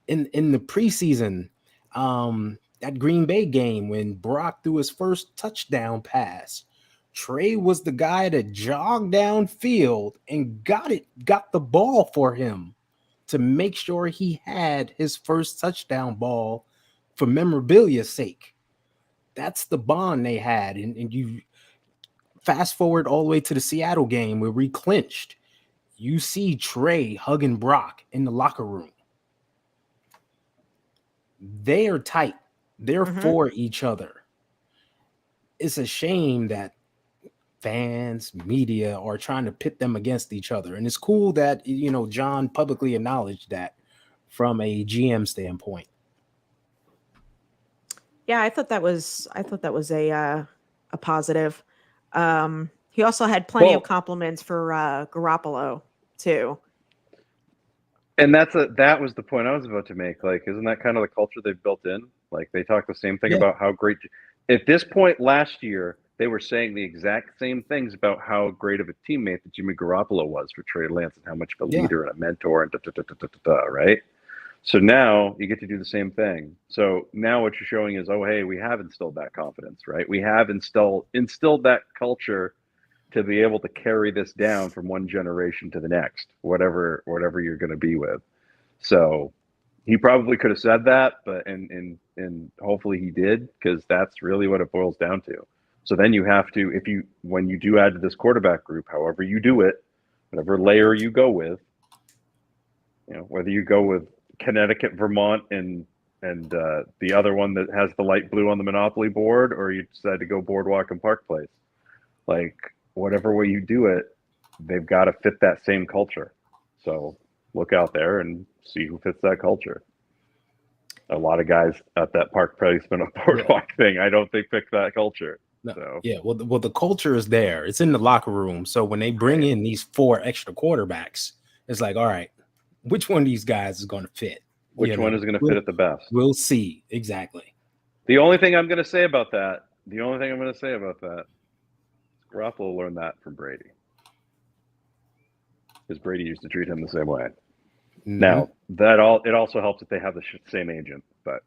in the preseason, that Green Bay game when Brock threw his first touchdown pass, Trey was the guy that jogged downfield and got the ball for him to make sure he had his first touchdown ball for memorabilia's sake. That's the bond they had, and you fast forward all the way to the Seattle game where we clinched. You see Trey hugging Brock in the locker room. They are tight. They're for each other. It's a shame that fans, media are trying to pit them against each other. And it's cool that, John publicly acknowledged that from a GM standpoint. Yeah, I thought that was a positive. He also had plenty of compliments for Garoppolo too. And that was the point I was about to make. Like, isn't that kind of the culture they've built in? Like, they talk the same thing about how great. At this point last year, they were saying the exact same things about how great of a teammate that Jimmy Garoppolo was for Trey Lance and how much of a leader and a mentor and right? So now you get to do the same thing. So now what you're showing is, oh, hey, we have instilled that confidence, right? We have instilled that culture to be able to carry this down from one generation to the next, whatever you're going to be with. So he probably could have said that, but and hopefully he did, because that's really what it boils down to. So then you have to, when you do add to this quarterback group, however you do it, whatever layer you go with, whether you go with Connecticut, Vermont, and the other one that has the light blue on the Monopoly board, or you decide to go Boardwalk and Park Place, like whatever way you do it, they've got to fit that same culture. So look out there and see who fits that culture. A lot of guys at that Park Place and a Boardwalk thing, I don't think pick that culture. No, so. Yeah, well, the culture is there. It's in the locker room. So when they bring in these 4 extra quarterbacks, it's like, all right, which one of these guys is going to fit? Which one is going to fit it the best? We'll see. Exactly. The only thing I'm going to say about that, Garoppolo learned that from Brady, because Brady used to treat him the same way. Mm-hmm. Now it also helps that they have the same agent, but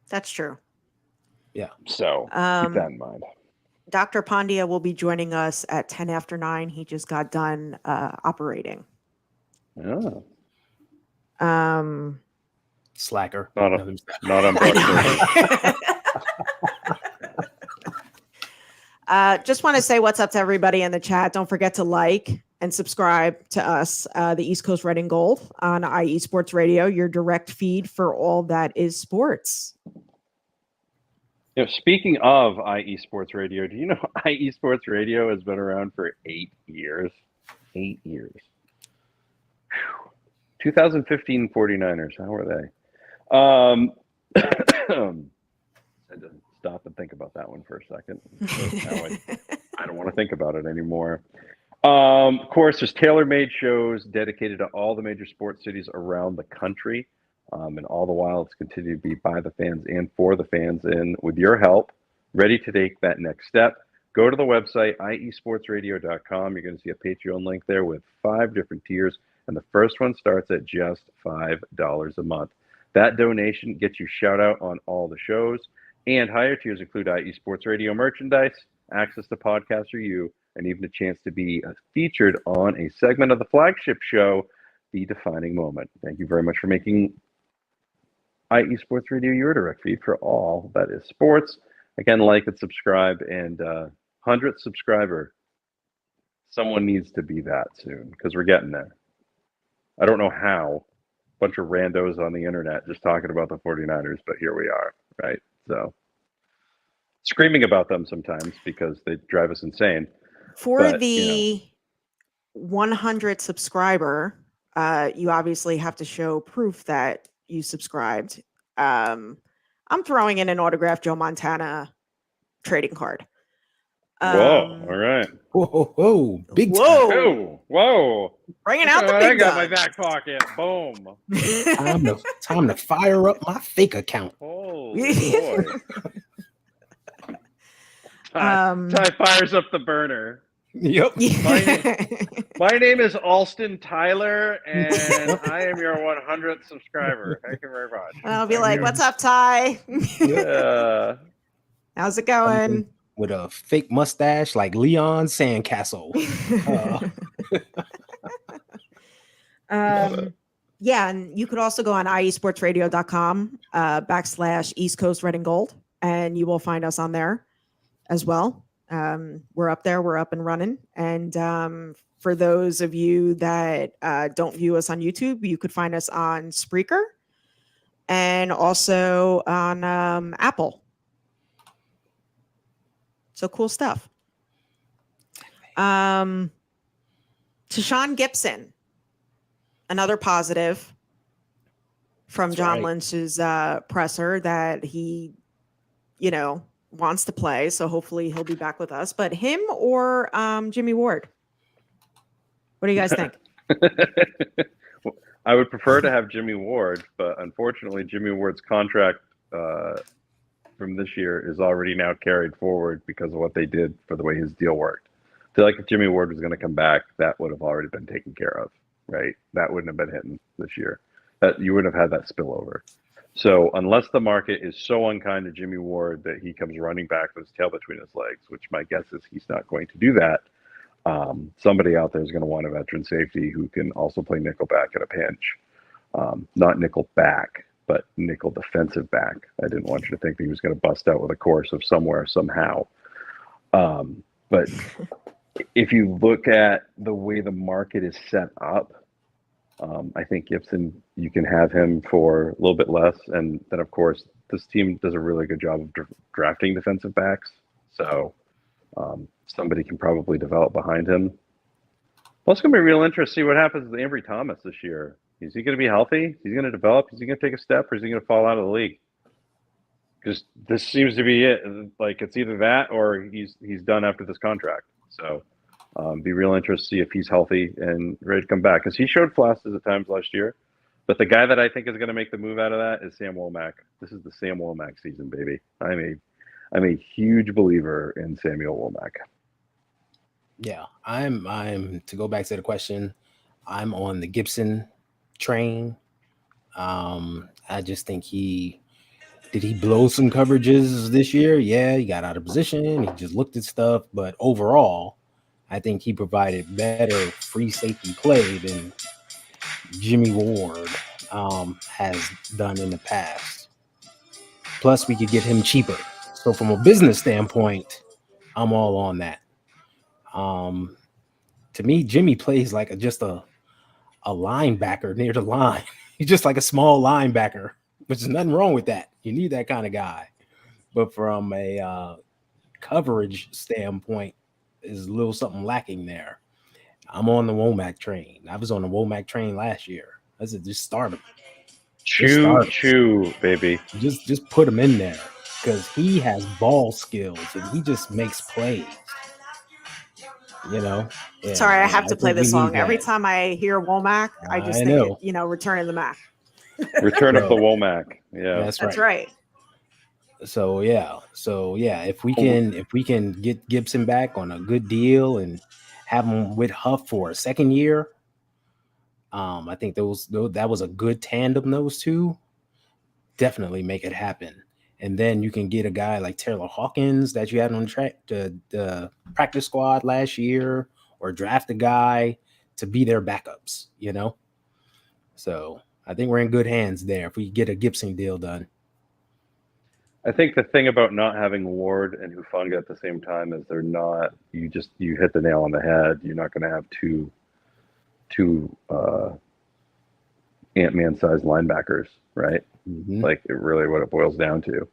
that's true. Yeah. So keep that in mind. Dr. Pandya will be joining us at 10 after 9. He just got done operating. Oh. Slacker. Not Nothing- on Buckner. Just want to say what's up to everybody in the chat. Don't forget to like and subscribe to us, the East Coast Red and Gold on IE Sports Radio, your direct feed for all that is sports. You know, speaking of IE Sports Radio, do you know IE Sports Radio has been around for 8 years? 8 years. Whew. 2015 49ers. How are they? I had to stop and think about that one for a second. Now I don't want to think about it anymore. Of course, there's tailor-made shows dedicated to all the major sports cities around the country. And all the while, it's continued to be by the fans and for the fans. And with your help, ready to take that next step, go to the website, iesportsradio.com. You're going to see a Patreon link there with 5 different tiers. And the first one starts at just $5 a month. That donation gets you shout out on all the shows. And higher tiers include IE Sports Radio merchandise, access to Podcaster U, and even a chance to be featured on a segment of the flagship show, The Defining Moment. Thank you very much for making IE Sports Radio your direct feed for all that is sports. Again, like and subscribe, and 100th subscriber. Someone needs to be that soon because we're getting there. I don't know how. A bunch of randos on the internet just talking about the 49ers, but here we are, right? So screaming about them sometimes because they drive us insane. For But, the 100 subscriber, you obviously have to show proof that you subscribed. I'm throwing in an autographed Joe Montana trading card. Whoa! All right. Whoa, big time. Oh, whoa! Bringing out the I big got my guns. back pocket. Boom! Time to fire up my fake account. Holy boy! Ty fires up the burner. Yep. My name is Alston Tyler, and I am your 100th subscriber. Thank you very much. I'll be like, "What's up, Ty? Yeah. How's it going?" With a fake mustache like Leon Sandcastle. Yeah, and you could also go on iesportsradio.com / East Coast Red and Gold, and you will find us on there as well. We're up there, we're up and running. And for those of you that don't view us on YouTube, you could find us on Spreaker and also on Apple. So cool stuff. Tashawn Gibson, another positive from John Lynch's presser that he, wants to play. So hopefully he'll be back with us. But him or Jimmy Ward? What do you guys think? I would prefer to have Jimmy Ward, but unfortunately, Jimmy Ward's contract from this year is already now carried forward because of what they did for the way his deal worked. I feel like if Jimmy Ward was going to come back, that would have already been taken care of, right? That wouldn't have been hitting this year. That you wouldn't have had that spillover. So unless the market is so unkind to Jimmy Ward that he comes running back with his tail between his legs, which my guess is he's not going to do that, somebody out there is going to want a veteran safety who can also play nickel back at a pinch. Not nickel back, but nickel defensive back. I didn't want you to think that he was going to bust out with a course of somewhere, somehow. But if you look at the way the market is set up, I think Gibson, you can have him for a little bit less. And then, of course, this team does a really good job of drafting defensive backs. So somebody can probably develop behind him. Well, it's going to be real interesting to see what happens with Ambry Thomas this year. Is he going to be healthy? Is he going to develop? Is he going to take a step, or is he going to fall out of the league? Because this seems to be it. Like, it's either that or he's done after this contract. So be real interested to see if he's healthy and ready to come back. Because he showed flashes at times last year. But the guy that I think is going to make the move out of that is Sam Womack. This is the Sam Womack season, baby. I'm a huge believer in Samuel Womack. Yeah, I'm to go back to the question, I'm on the Gibson train. I just think did he blow some coverages this year? Yeah, he got out of position. He just looked at stuff, but overall, I think he provided better free safety play than Jimmy Ward has done in the past. Plus, we could get him cheaper. So, from a business standpoint, I'm all on that. Um, to me, Jimmy plays like a linebacker near the line. He's just like a small linebacker, which is nothing wrong with that. You need that kind of guy. But from a coverage standpoint, is a little something lacking there. I'm on the Womack train. I was on the Womack train last year. I said, just start him. Just Choo start him. choo, baby. Just put him in there because he has ball skills and he just makes plays. You know. And, Sorry, I have to play think we this song. need Every that. time I hear Womack, I just I think, know. Return of the Mac. Return of the So, Womack. Yeah. That's right. So yeah, if we can get Gibson back on a good deal and have him with Huff for a second year, I think that was a good tandem. Those two definitely make it happen, and then you can get a guy like Taylor Hawkins that you had on the practice squad last year, or draft a guy to be their backups. So I think we're in good hands there if we get a Gibson deal done. I think the thing about not having Ward and Hufanga at the same time is you hit the nail on the head. You're not going to have two Ant-Man sized linebackers, right? Mm-hmm. Like really what it boils down to.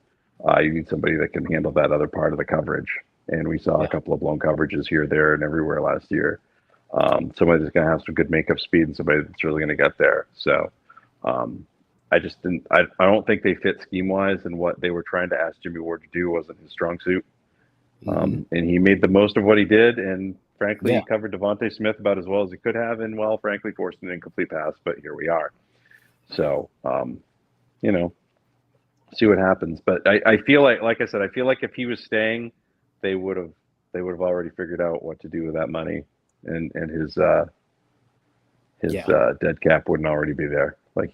You need somebody that can handle that other part of the coverage. And we saw a couple of blown coverages here, there, and everywhere last year. Somebody that's going to have some good makeup speed and somebody that's really going to get there. So I don't think they fit scheme wise, and what they were trying to ask Jimmy Ward to do wasn't his strong suit. And he made the most of what he did. And frankly, he covered Devontae Smith about as well as he could have, and frankly, forced an incomplete pass. But here we are. So, see what happens. But I feel like I said, I feel like if he was staying, they would have already figured out what to do with that money, and his dead cap wouldn't already be there. Like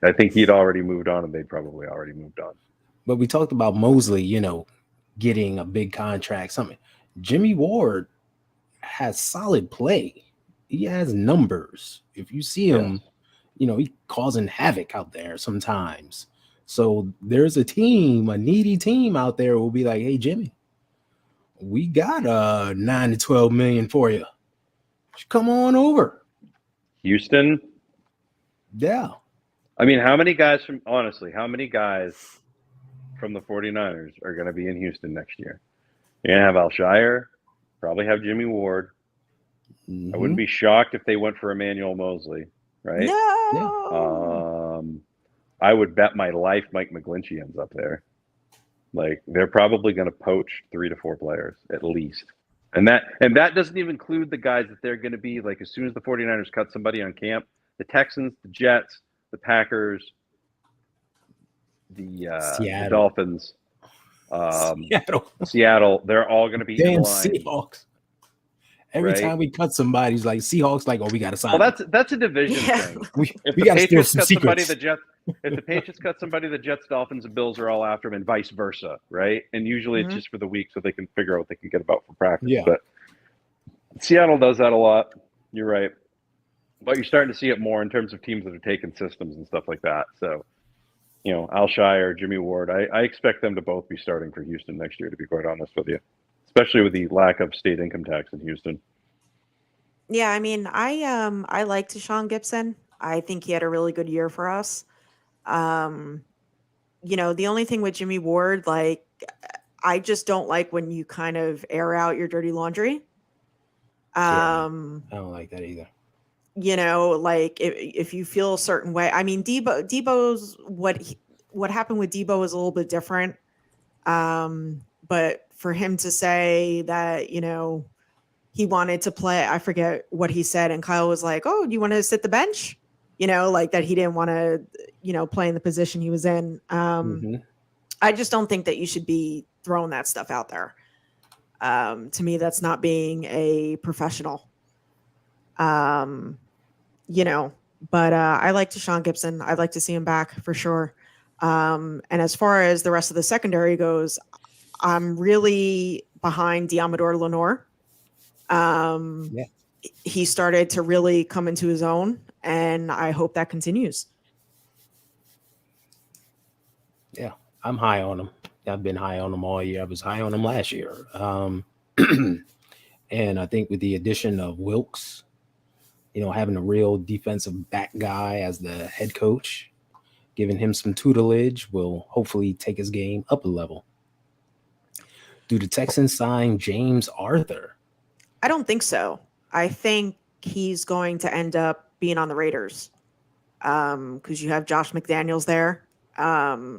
I think he'd already moved on, and they'd probably already moved on. But we talked about Mosley, getting a big contract. Something. Jimmy Ward has solid play. He has numbers. If you see him, he's causing havoc out there sometimes. So there's a needy team out there who will be like, hey, Jimmy, we got 9 to 12 million for you. Come on over. Houston. Yeah. I mean, how many guys from the 49ers are going to be in Houston next year? You're going to have Alshire, probably have Jimmy Ward. I wouldn't be shocked if they went for Emmanuel Mosley, right? No. I would bet my life Mike McGlinchey ends up there. Like, they're probably going to poach 3 to 4 players at least. And that doesn't even include the guys that they're going to be, like, as soon as the 49ers cut somebody on camp, the Texans, the Jets, the Packers, the Dolphins, Seattle, they're all going to be in line. Seahawks. Every time we cut somebody, he's like, Seahawks, like, oh, we got to sign. Well, that's a division thing. If the Patriots cut somebody, if the Patriots cut somebody, the Jets, Dolphins, and Bills are all after them, and vice versa, right? And usually it's just for the week so they can figure out what they can get about for practice. Yeah. But Seattle does that a lot. You're right. But you're starting to see it more in terms of teams that are taking systems and stuff like that. So, Alshire, Jimmy Ward, I expect them to both be starting for Houston next year, to be quite honest with you, especially with the lack of state income tax in Houston. Yeah, I mean, I like Deshaun Gibson. I think he had a really good year for us. The only thing with Jimmy Ward, like, I just don't like when you kind of air out your dirty laundry. I don't like that either. Like if you feel a certain way. I mean, Debo's what happened with Debo is a little bit different. But for him to say that, he wanted to play, I forget what he said, and Kyle was like, "Oh, do you want to sit the bench?" Like that he didn't want to, play in the position he was in. I just don't think that you should be throwing that stuff out there. To me, that's not being a professional. But I like Deshaun Gibson. I'd like to see him back for sure. And as far as the rest of the secondary goes, I'm really behind Diamador Lenore. he started to really come into his own, and I hope that continues. Yeah, I'm high on him. I've been high on him all year. I was high on him last year. And I think with the addition of Wilkes, having a real defensive back guy as the head coach, giving him some tutelage will hopefully take his game up a level. Do the Texans sign James Arthur? I don't think so. I think he's going to end up being on the Raiders because you have Josh McDaniels there,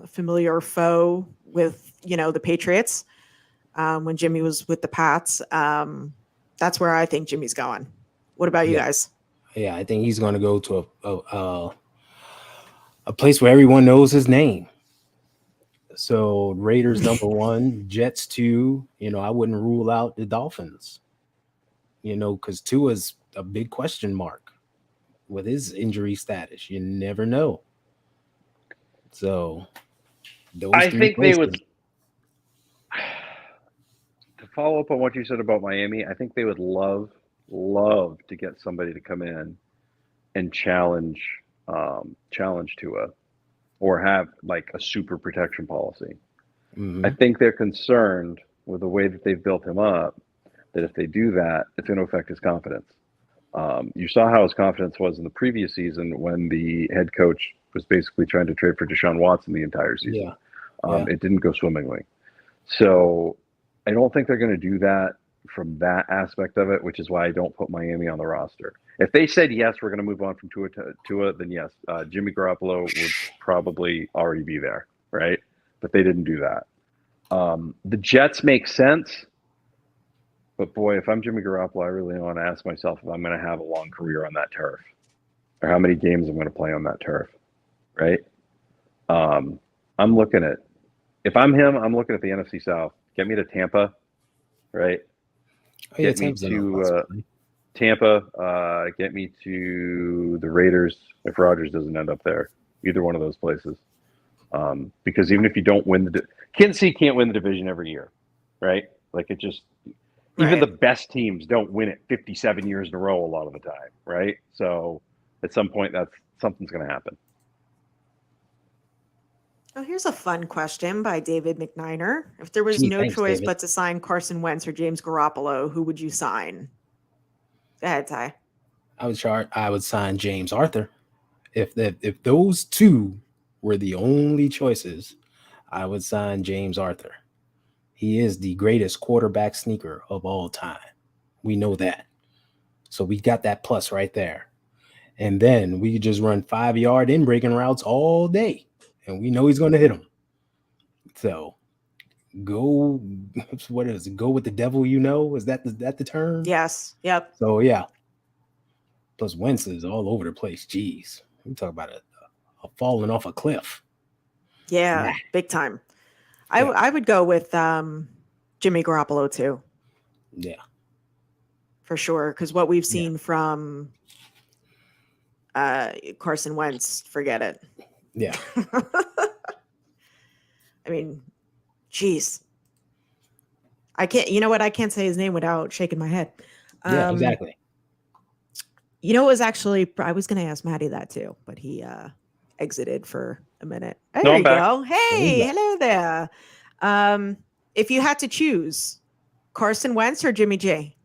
familiar foe with the Patriots when Jimmy was with the Pats. That's where I think Jimmy's going. What about you guys? Yeah, I think he's going to go to a place where everyone knows his name. So Raiders number 1, Jets 2. I wouldn't rule out the Dolphins. Because Tua's a big question mark with his injury status. You never know. So those I three think they places. would. To follow up on what you said about Miami, I think they would love to get somebody to come in and challenge Tua, or have like a super protection policy. I think they're concerned with the way that they've built him up, that if they do that, it's going to affect his confidence. You saw how his confidence was in the previous season when the head coach was basically trying to trade for Deshaun Watson the entire season. It didn't go swimmingly. So I don't think they're going to do that from that aspect of it, which is why I don't put Miami on the roster. If they said, yes, we're going to move on from Tua, then yes, Jimmy Garoppolo would probably already be there, right? But they didn't do that. The Jets make sense. But boy, if I'm Jimmy Garoppolo, I really want to ask myself if I'm going to have a long career on that turf, or how many games I'm going to play on that turf, right? I'm looking at, if I'm him, I'm looking at the NFC South. Get me to Tampa, right? Get me to Tampa. Get me to the Raiders if Rodgers doesn't end up there. Either one of those places. Because even if you don't win Kansas City can't win the division every year, right? Like it just. Even the best teams don't win it 57 years in a row a lot of the time, right? So at some point, something's going to happen. Oh, here's a fun question by David McNiner. If there was no choice but to sign Carson Wentz or James Garoppolo, who would you sign? Go ahead, Ty. I would sign James Arthur. If those two were the only choices, I would sign James Arthur. He is the greatest quarterback sneaker of all time. We know that. So we got that plus right there. And then we just run 5-yard in breaking routes all day. And we know he's going to hit them. So go, what is it? Go with the devil, Is that the term? Yes. Yep. So, yeah. Plus Wentz is all over the place. Jeez. We talk about a falling off a cliff. Yeah, big time. I would go with Jimmy Garoppolo too. Yeah. For sure. Because what we've seen from Carson Wentz, forget it. Yeah. I mean, geez. I can't say his name without shaking my head. Yeah, exactly. It was actually, I was going to ask Maddie that too, but he exited for a minute. There you go. Hey, hello there. If you had to choose Carson Wentz or Jimmy G?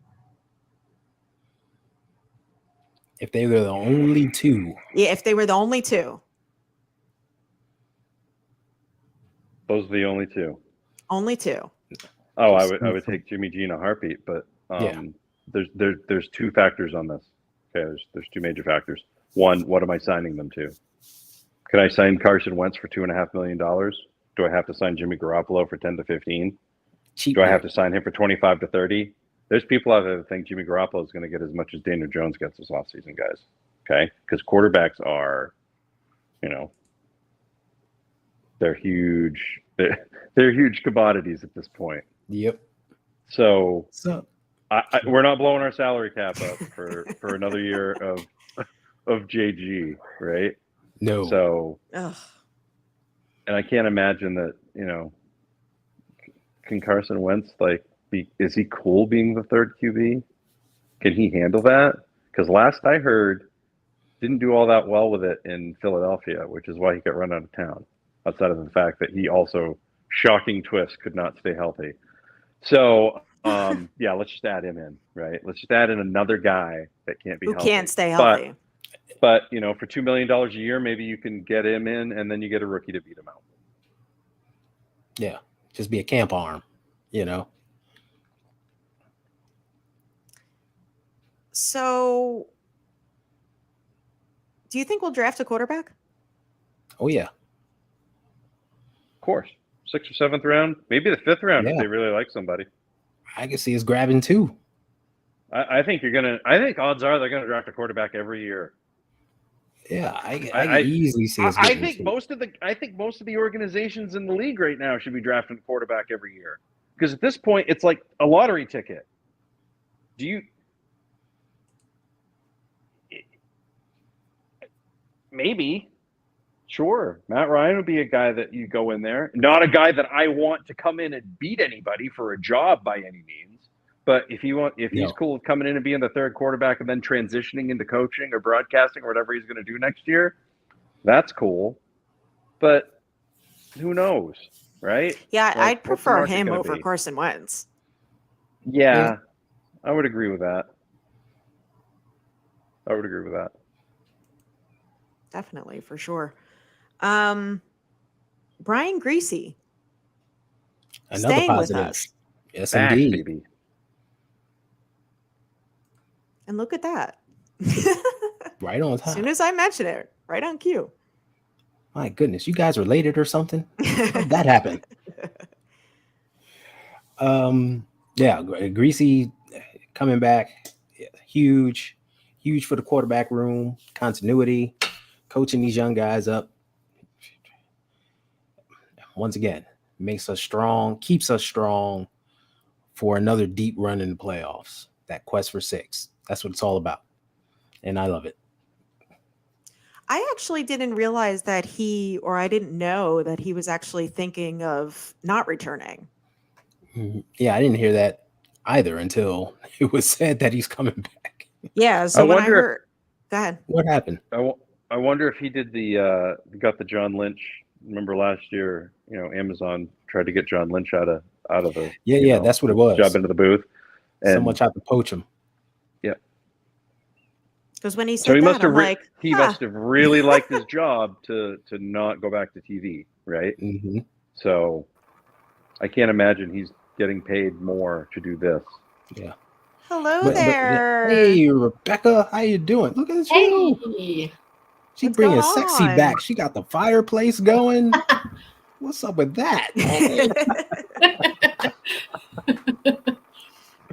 If they were the only two. Yeah, if they were the only two. Those are the only two. Only two. Oh, I would take Jimmy G in a heartbeat, but there's two factors on this. Okay, there's two major factors. One, what am I signing them to? Can I sign Carson Wentz for $2.5 million? Do I have to sign Jimmy Garoppolo for 10 to 15? Do I have to sign him for 25 to 30? There's people out there that think Jimmy Garoppolo is going to get as much as Daniel Jones gets this offseason, guys. Okay, because quarterbacks are, they're huge. They're huge commodities at this point. Yep. So we're not blowing our salary cap up for another year of JG, right? No. So, and I can't imagine that, can Carson Wentz is he cool being the third QB? Can he handle that? Because last I heard, didn't do all that well with it in Philadelphia, which is why he got run out of town. Outside of the fact that he also, shocking twist, could not stay healthy. So yeah, let's just add him in, right? Let's just add in another guy that can't be Who healthy. can't stay healthy. But you know, for $2 million a year, maybe you can get him in, and then you get a rookie to beat him out. Yeah, just be a camp arm, you know. So, do you think we'll draft a quarterback? Oh yeah, Of course, 6th or 7th round, maybe the 5th round if Yeah. they really like somebody. I can see us grabbing two. I think you're gonna. I think odds are they're gonna draft a quarterback every year. Yeah, I can easily see us. I getting think two. most of the organizations in the league right now should be drafting a quarterback every year, because at this point it's like a lottery ticket. Do you? Maybe, sure. Matt Ryan would be a guy that you go in there. Not a guy that I want to come in and beat anybody for a job by any means. But if he's cool with coming in and being the third quarterback and then transitioning into coaching or broadcasting or whatever he's going to do next year, that's cool. But who knows, right? Yeah, Like, I'd what's the prefer market him gonna over be? Carson Wentz. Yeah, I would agree with that. Definitely, for sure. Brian Greasy Another staying positive. with us. Yes, Back, indeed. baby. And look at that. Right on As time. soon as I mention it, right on cue. My goodness, you guys related or something? How'd that happen? Yeah, Greasy coming back, huge for the quarterback room, continuity, coaching these young guys up. Once again, makes us strong, keeps us strong for another deep run in the playoffs. That quest for 6. That's what it's all about. And I love it. I actually didn't realize that I didn't know that he was actually thinking of not returning. Yeah, I didn't hear that either until it was said that he's coming back. Yeah, so when I heard, go ahead. What happened? I wonder if he did got the John Lynch. Remember last year, you know, Amazon tried to get John Lynch out of the that's what it was. Job into the booth. And someone tried to poach him. Yeah. Because when he said So he that, I'm like, he must have really liked his job to not go back to TV, right? Mm-hmm. So I can't imagine he's getting paid more to do this. Yeah. Hello there. Hey, Rebecca, how you doing? Look at you. Hey. She What's bringing going sexy on? back. She got the fireplace going. What's up with that?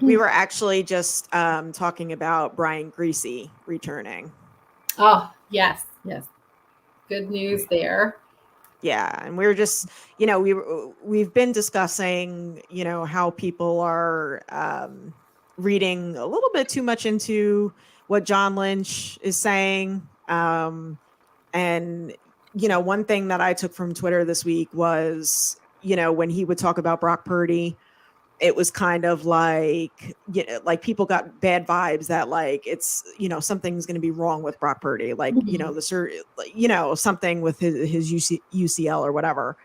We were actually just talking about Brian Greasy returning. Oh, yes. Good news there. Yeah, and we were just, we've been discussing, how people are reading a little bit too much into what John Lynch is saying. And, one thing that I took from Twitter this week was, when he would talk about Brock Purdy, it was kind of like, like people got bad vibes that like, it's, something's going to be wrong with Brock Purdy. Like, something with his UCL or whatever.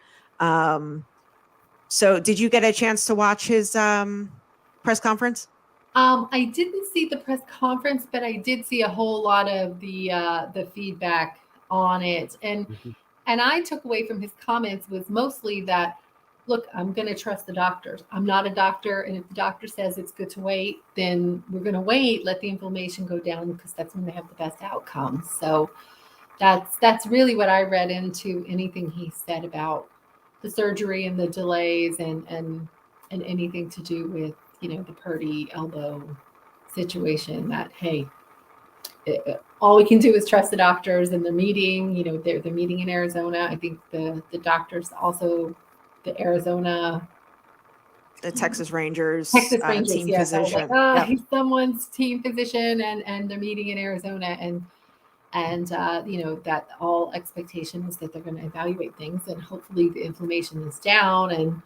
So did you get a chance to watch his press conference? I didn't see the press conference, but I did see a whole lot of the feedback on it. And I took away from his comments was mostly that, look, I'm going to trust the doctors. I'm not a doctor. And if the doctor says it's good to wait, then we're going to wait, let the inflammation go down because that's when they have the best outcomes. So that's really what I read into anything he said about the surgery and the delays and anything to do with, the Purdy elbow situation that, hey, all we can do is trust the doctors and the meeting, they're meeting in Arizona. I think the doctors also, the Texas Rangers team yes, physician. Like, he's someone's team physician and they're meeting in Arizona and that all expectation is that they're going to evaluate things and hopefully the inflammation is down and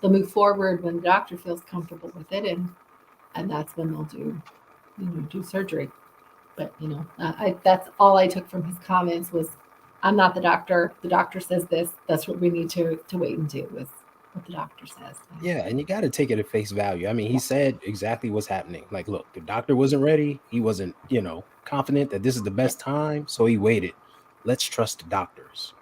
they'll move forward when the doctor feels comfortable with it and that's when they'll do do surgery. But that's all I took from his comments was, I'm not the doctor. The doctor says this. That's what we need to wait and do is what the doctor says. Yeah, and you got to take it at face value. I mean, he said exactly what's happening. Like, look, the doctor wasn't ready. He wasn't, confident that this is the best time, so he waited. Let's trust the doctors.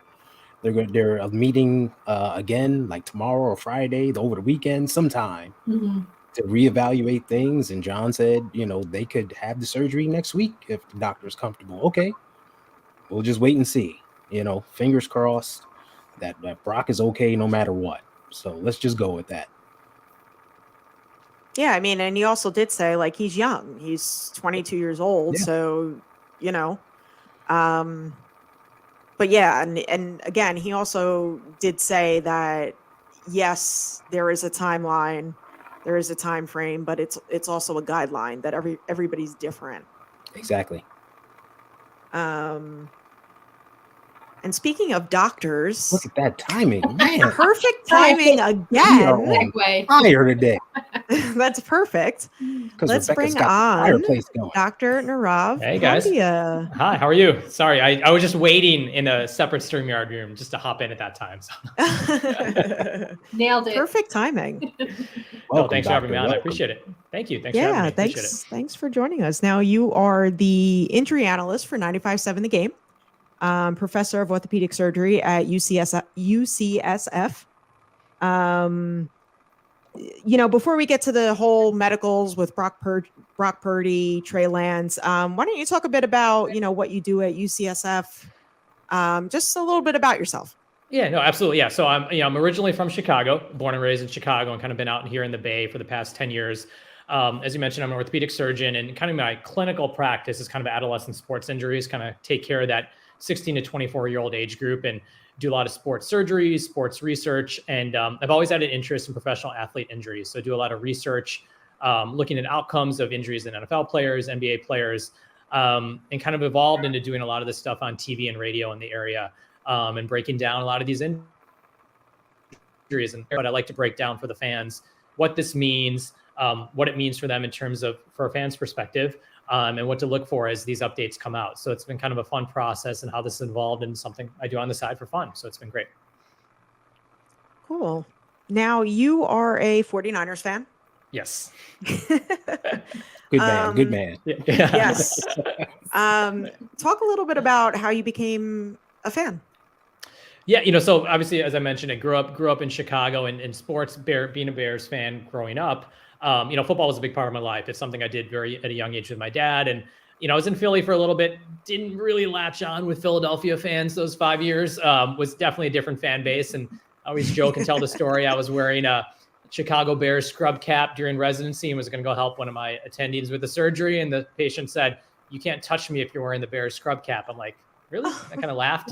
They're meeting again, like tomorrow or Friday, over the weekend, sometime to reevaluate things. And John said, they could have the surgery next week if the doctor's comfortable. Okay, we'll just wait and see. Fingers crossed that Brock is okay no matter what. So let's just go with that. Yeah, I mean, and he also did say, like, he's young. He's 22 years old. Yeah. So, but yeah, and again, he also did say that, yes, there is a timeline, there is a time frame, but it's also a guideline that everybody's different. Exactly. And speaking of doctors, look at that timing, man! Perfect timing again. Segue. Fire today. That's perfect. Let's Rebecca's bring got the on fireplace going. Dr. Narav. Hey, guys. Pandya. Hi, how are you? Sorry, I was just waiting in a separate StreamYard room just to hop in at that time. So. Nailed it. Perfect timing. Welcome, thanks for having me on. I welcome. appreciate it. Thank you. Thanks for having me. Appreciate it. Thanks for joining us. Now, you are the injury analyst for 95.7 The Game, professor of orthopedic surgery at UCSF. Before we get to the whole medicals with Brock Purdy, Trey Lance, why don't you talk a bit about, what you do at UCSF? Just a little bit about yourself. Yeah, no, absolutely. Yeah. So I'm originally from Chicago, born and raised in Chicago, and kind of been out here in the Bay for the past 10 years. As you mentioned, I'm an orthopedic surgeon, and kind of my clinical practice is kind of adolescent sports injuries, kind of take care of that 16 to 24-year-old age group and do a lot of sports surgeries, sports research. And I've always had an interest in professional athlete injuries. So I do a lot of research, looking at outcomes of injuries in NFL players, NBA players, and kind of evolved into doing a lot of this stuff on TV and radio in the area, and breaking down a lot of these injuries. But I like to break down for the fans what this means, what it means for them in terms of, for a fan's perspective, and what to look for as these updates come out. So it's been kind of a fun process, and how this is involved in something I do on the side for fun. So it's been great. Cool. Now, you are a 49ers fan. Yes. Good man. Good man. Yeah. Yes. Talk a little bit about how you became a fan. Yeah, so obviously, as I mentioned, I grew up in Chicago, and in sports, being a Bears fan growing up. Football was a big part of my life. It's something I did at a young age with my dad. And, I was in Philly for a little bit, didn't really latch on with Philadelphia fans those 5 years, was definitely a different fan base. And I always joke and tell the story. I was wearing a Chicago Bears scrub cap during residency and was going to go help one of my attendees with the surgery. And the patient said, "You can't touch me if you're wearing the Bears scrub cap." I'm like, really? I kind of laughed,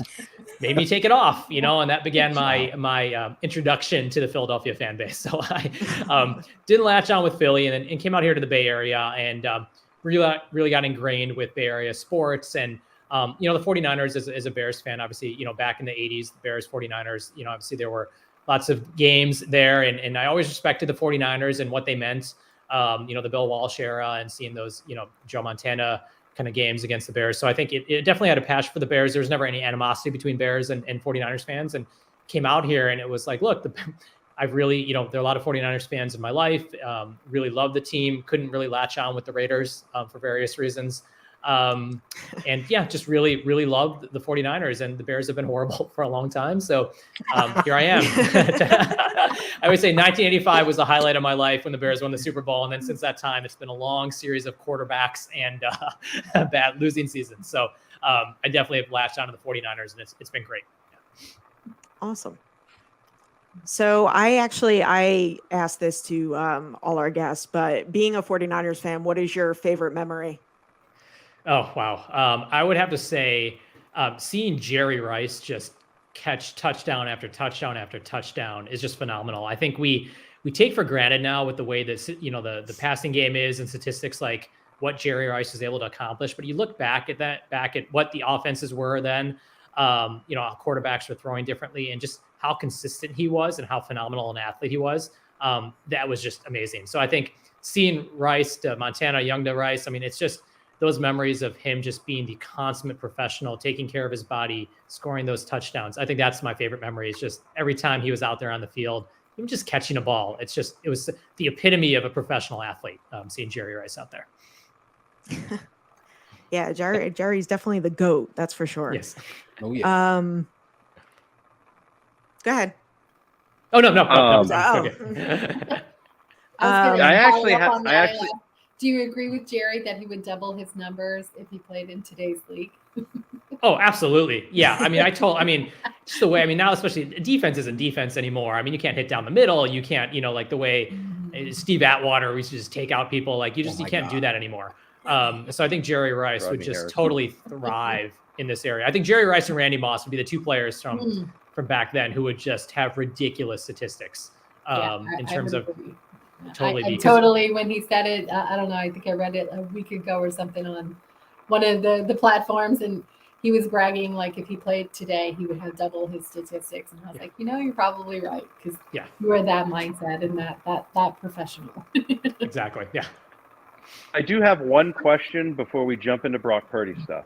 made me take it off, and that began my introduction to the Philadelphia fan base. So I didn't latch on with Philly, and came out here to the Bay Area, and really got ingrained with Bay Area sports. And the 49ers as a Bears fan, obviously, back in the 80s, the Bears 49ers, obviously there were lots of games there, and I always respected the 49ers and what they meant, the Bill Walsh era, and seeing those, Joe Montana kind of games against the Bears. So I think it definitely had a passion for the Bears. There was never any animosity between Bears and 49ers fans, and came out here and it was like, look, I've really, there are a lot of 49ers fans in my life, really love the team, couldn't really latch on with the Raiders for various reasons. And yeah, just really, really loved the 49ers, and the Bears have been horrible for a long time. So here I am. I would say 1985 was the highlight of my life when the Bears won the Super Bowl. And then since that time, it's been a long series of quarterbacks and bad losing seasons. So I definitely have latched onto the 49ers, and it's been great. Awesome. So I asked this to all our guests, but being a 49ers fan, what is your favorite memory? Oh, wow. I would have to say seeing Jerry Rice just catch touchdown after touchdown after touchdown is just phenomenal. I think we take for granted now with the way that, the passing game is and statistics like what Jerry Rice was able to accomplish. But you look back at what the offenses were then, how quarterbacks were throwing differently, and just how consistent he was and how phenomenal an athlete he was. That was just amazing. So I think seeing Rice to Montana, Young to Rice, I mean, it's just those memories of him just being the consummate professional, taking care of his body, scoring those touchdowns. I think that's my favorite memory. Is just every time he was out there on the field, him just catching a ball. It was the epitome of a professional athlete, seeing Jerry Rice out there. Yeah, Jerry's definitely the GOAT, that's for sure. Yes. Oh yeah. Go ahead. Oh no. Oh. Okay. Do you agree with Jerry that he would double his numbers if he played in today's league? Oh, absolutely. Yeah. I mean, just the way, I mean, now, especially defense isn't defense anymore. I mean, you can't hit down the middle. You can't, like the way Steve Atwater, we used to just take out people. Like you can't do that anymore. So I think Jerry Rice would just totally thrive in this area. I think Jerry Rice and Randy Moss would be the two players from back then who would just have ridiculous statistics in terms of totally when he said it, I don't know, I think I read it a week ago or something on one of the platforms, and he was bragging like if he played today he would have double his statistics, and I was like, you're probably right, because you are that mindset and that professional. Exactly. Yeah. I do have one question before we jump into Brock Purdy stuff.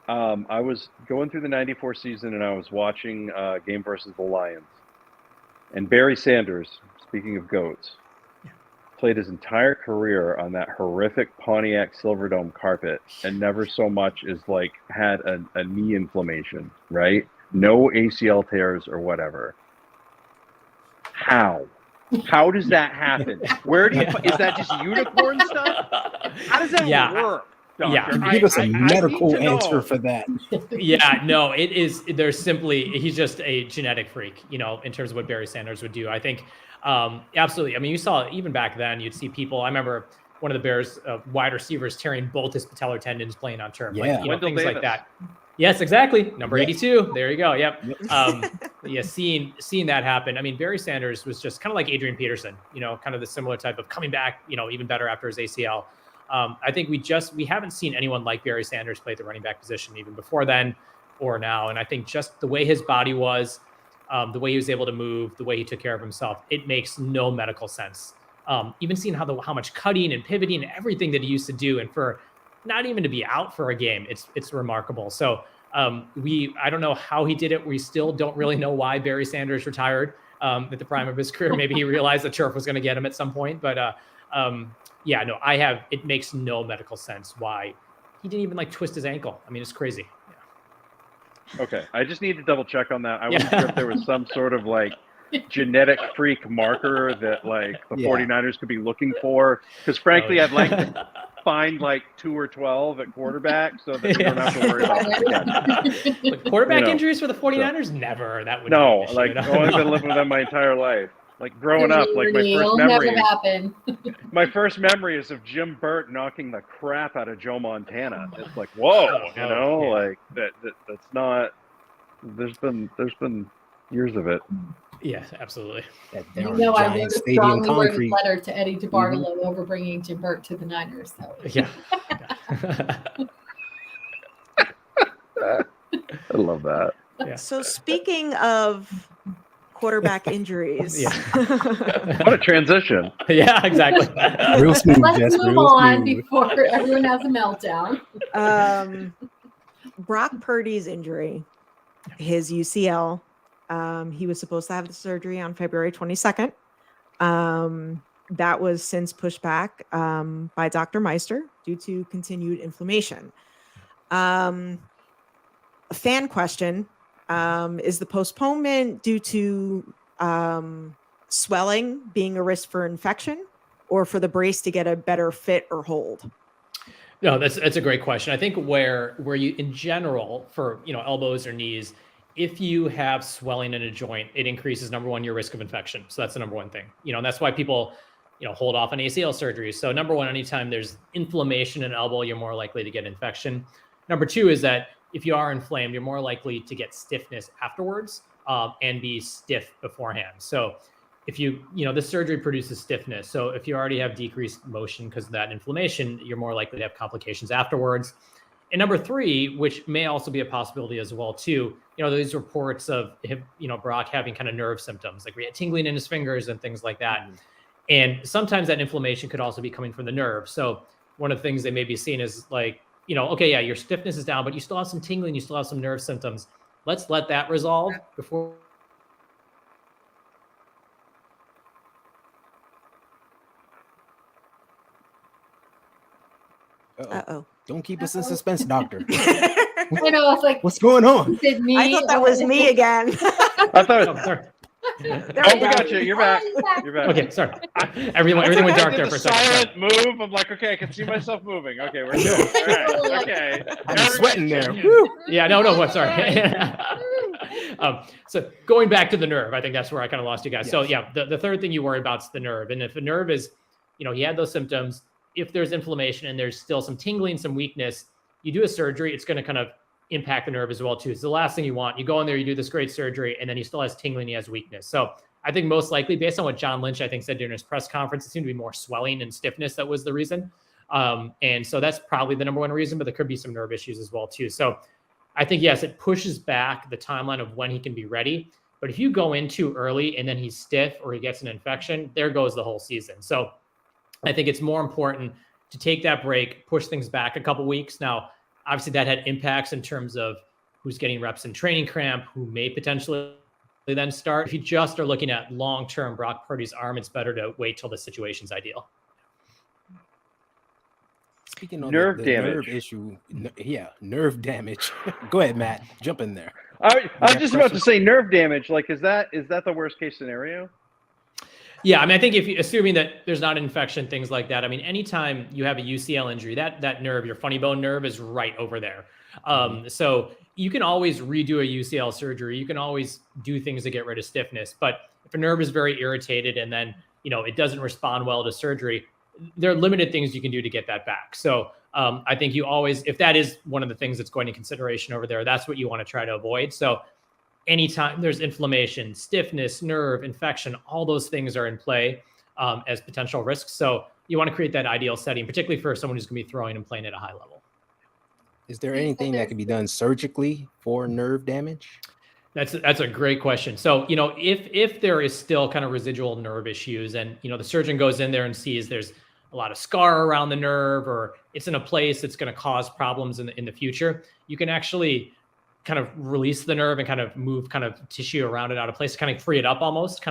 I was going through the 94 season and I was watching a game versus the Lions, and Barry Sanders, speaking of GOATs, played his entire career on that horrific Pontiac Silverdome carpet and never so much as like had a knee inflammation, right? No ACL tears or whatever. How does that happen? Where do you, is that just unicorn stuff? How does that work? Doctor? Yeah, give us a medical answer for that. Yeah, no, it is. He's just a genetic freak, in terms of what Barry Sanders would do. I think, absolutely. I mean, you saw even back then, you'd see people. I remember one of the Bears wide receivers tearing both his patellar tendons playing on turf, Yeah. Things like that. Yes, exactly. Number 82. There you go. Yep. Seeing that happen. I mean, Barry Sanders was just kind of like Adrian Peterson, kind of the similar type of coming back, even better after his ACL. I think we haven't seen anyone like Barry Sanders play the running back position even before then or now. And I think just the way his body was, the way he was able to move, the way he took care of himself, it makes no medical sense. Even seeing how much cutting and pivoting and everything that he used to do, and for not even to be out for a game, it's remarkable. So I don't know how he did it. We still don't really know why Barry Sanders retired at the prime of his career. Maybe he realized the turf was going to get him at some point, but it makes no medical sense why he didn't even twist his ankle. I mean, it's crazy. Yeah. Okay. I just need to double check on that. I wasn't sure if there was some sort of genetic freak marker that the 49ers could be looking for. Because frankly, I'd like to find 2 or 12 at quarterback so that we don't have to worry about it. Quarterback injuries for the 49ers? Never. That would no, I've been living with them my entire life. Growing up, my first memory is of Jim Burt knocking the crap out of Joe Montana. It's whoa, that's not. There's been years of it. Yes, absolutely. I wrote a strongly worded letter to Eddie DeBartolo over bringing Jim Burt to the Niners. So. Yeah. I love that. Yeah. So speaking of quarterback injuries. What a transition. Yeah, exactly. Real smooth. Let's move on before everyone has a meltdown. Brock Purdy's injury, his UCL, he was supposed to have the surgery on February 22nd. That was since pushed back by Dr. Meister due to continued inflammation. A fan question. Is the postponement due to swelling being a risk for infection, or for the brace to get a better fit or hold? No, that's a great question. I think where you, in general, for elbows or knees, if you have swelling in a joint, it increases, number one, your risk of infection. So that's the number one thing. And that's why people hold off on ACL surgery. So number one, anytime there's inflammation in an elbow, you're more likely to get infection. Number two is that if you are inflamed, you're more likely to get stiffness afterwards and be stiff beforehand. So if this surgery produces stiffness. So if you already have decreased motion because of that inflammation, you're more likely to have complications afterwards. And number 3, which may also be a possibility as well too, these reports of him, Brock having kind of nerve symptoms, like we had tingling in his fingers and things like that. Mm-hmm. And sometimes that inflammation could also be coming from the nerve. So one of the things they may be seeing is like, okay, yeah, your stiffness is down, but you still have some tingling, you still have some nerve symptoms. Let's let that resolve before. Uh-oh. Don't keep us in suspense, doctor. I know, I was like, what's going on? Is it me? I thought that was me again. I thought. Oh, sorry. Oh, we got you. You're back. You're back. Okay, sorry. Everything went dark there for a second. Silent move. I'm like, okay, I can see myself moving. Okay, we're good. All right. Okay. I'm sweating there. Yeah, no, what? Sorry. So going back to the nerve, I think that's where I kind of lost you guys. Yes. So yeah, the third thing you worry about is the nerve. And if a nerve is, he had those symptoms, if there's inflammation and there's still some tingling, some weakness, you do a surgery, it's going to kind of impact the nerve as well too. It's the last thing you want. You go in there, you do this great surgery, and then he still has tingling, he has weakness. So I think most likely, based on what John Lynch, I think, said during his press conference, it seemed to be more swelling and stiffness that was the reason. And so that's probably the number one reason, but there could be some nerve issues as well too. So I think, yes, it pushes back the timeline of when he can be ready. But if you go in too early and then he's stiff or he gets an infection, there goes the whole season. So I think it's more important to take that break, push things back a couple weeks. Now, obviously that had impacts in terms of who's getting reps in training camp, who may potentially then start. If you just are looking at long-term Brock Purdy's arm, it's better to wait till the situation's ideal. Speaking of nerve the damage. Nerve issue, nerve damage. Go ahead, Matt. Jump in there. I was just about to say nerve damage. Like, is that the worst case scenario? Yeah, I mean, I think if you assuming that there's not an infection, things like that. I mean, anytime you have a UCL injury, that nerve, your funny bone nerve, is right over there. So you can always redo a UCL surgery. You can always do things to get rid of stiffness. But if a nerve is very irritated and then it doesn't respond well to surgery, there are limited things you can do to get that back. So I think you always, if that is one of the things that's going into consideration over there, that's what you want to try to avoid. So anytime there's inflammation, stiffness, nerve, infection, all those things are in play as potential risks. So you want to create that ideal setting, particularly for someone who's going to be throwing and playing at a high level. Is there anything that can be done surgically for nerve damage? That's a great question. So, if there is still kind of residual nerve issues and, the surgeon goes in there and sees there's a lot of scar around the nerve or it's in a place that's going to cause problems in the future, you can actually kind of release the nerve and kind of move kind of tissue around it out of place, kind of free it up almost. It's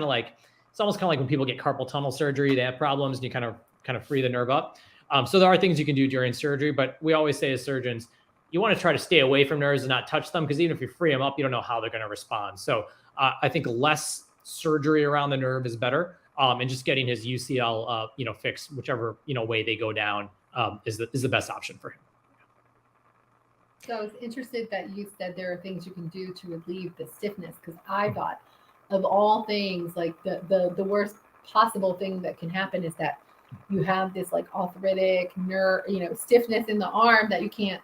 almost kind of like when people get carpal tunnel surgery, they have problems and you kind of free the nerve up. So there are things you can do during surgery, but we always say as surgeons, you want to try to stay away from nerves and not touch them because even if you free them up, you don't know how they're going to respond. So I think less surgery around the nerve is better. And just getting his UCL, fixed, whichever, way they go down is the best option for him. So I was interested that you said there are things you can do to relieve the stiffness, because I thought of all things, like the worst possible thing that can happen is that you have this like arthritic nerve, stiffness in the arm that you can't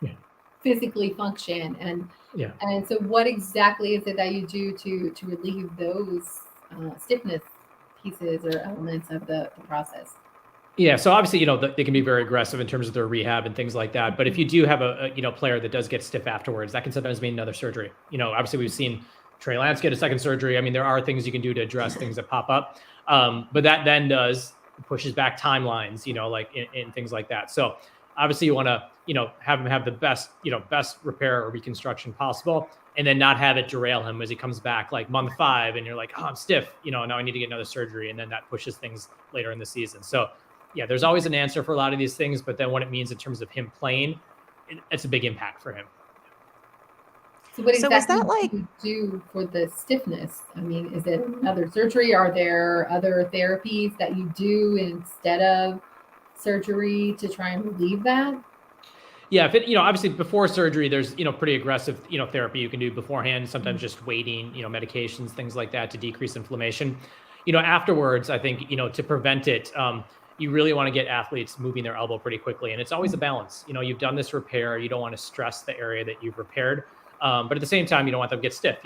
physically function. And so what exactly is it that you do to relieve those stiffness pieces or elements of the process? Yeah, so obviously, they can be very aggressive in terms of their rehab and things like that. But if you do have a player that does get stiff afterwards, that can sometimes mean another surgery. Obviously we've seen Trey Lance get a second surgery. I mean, there are things you can do to address things that pop up. But that then pushes back timelines, like in things like that. So obviously you want to, have him have the best repair or reconstruction possible, and then not have it derail him as he comes back like month 5 and you're like, oh, I'm stiff, now I need to get another surgery. And then that pushes things later in the season. So yeah, there's always an answer for a lot of these things, but then what it means in terms of him playing, it's a big impact for him. So what exactly do you do for the stiffness? I mean, is it another surgery? Are there other therapies that you do instead of surgery to try and relieve that? Yeah, if it, obviously before surgery, there's, pretty aggressive, therapy you can do beforehand, sometimes just waiting, medications, things like that to decrease inflammation. Afterwards, I think, to prevent it, you really want to get athletes moving their elbow pretty quickly. And it's always a balance. You've done this repair. You don't want to stress the area that you've repaired. But at the same time, you don't want them to get stiff.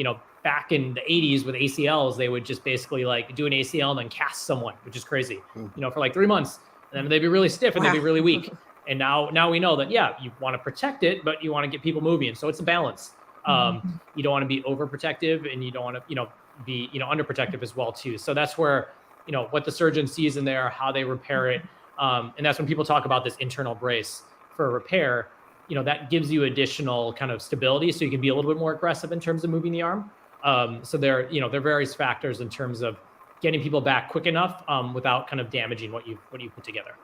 Back in the 80s with ACLs, they would just basically like do an ACL and then cast someone, which is crazy, for like 3 months. And then they'd be really stiff and they'd be really weak. And now we know that, yeah, you want to protect it, but you want to get people moving. So it's a balance. You don't want to be overprotective, and you don't want to, be, underprotective as well too. So that's where, what the surgeon sees in there, how they repair it. And that's when people talk about this internal brace for repair, that gives you additional kind of stability. So you can be a little bit more aggressive in terms of moving the arm. So there are various factors in terms of getting people back quick enough without kind of damaging what you put together.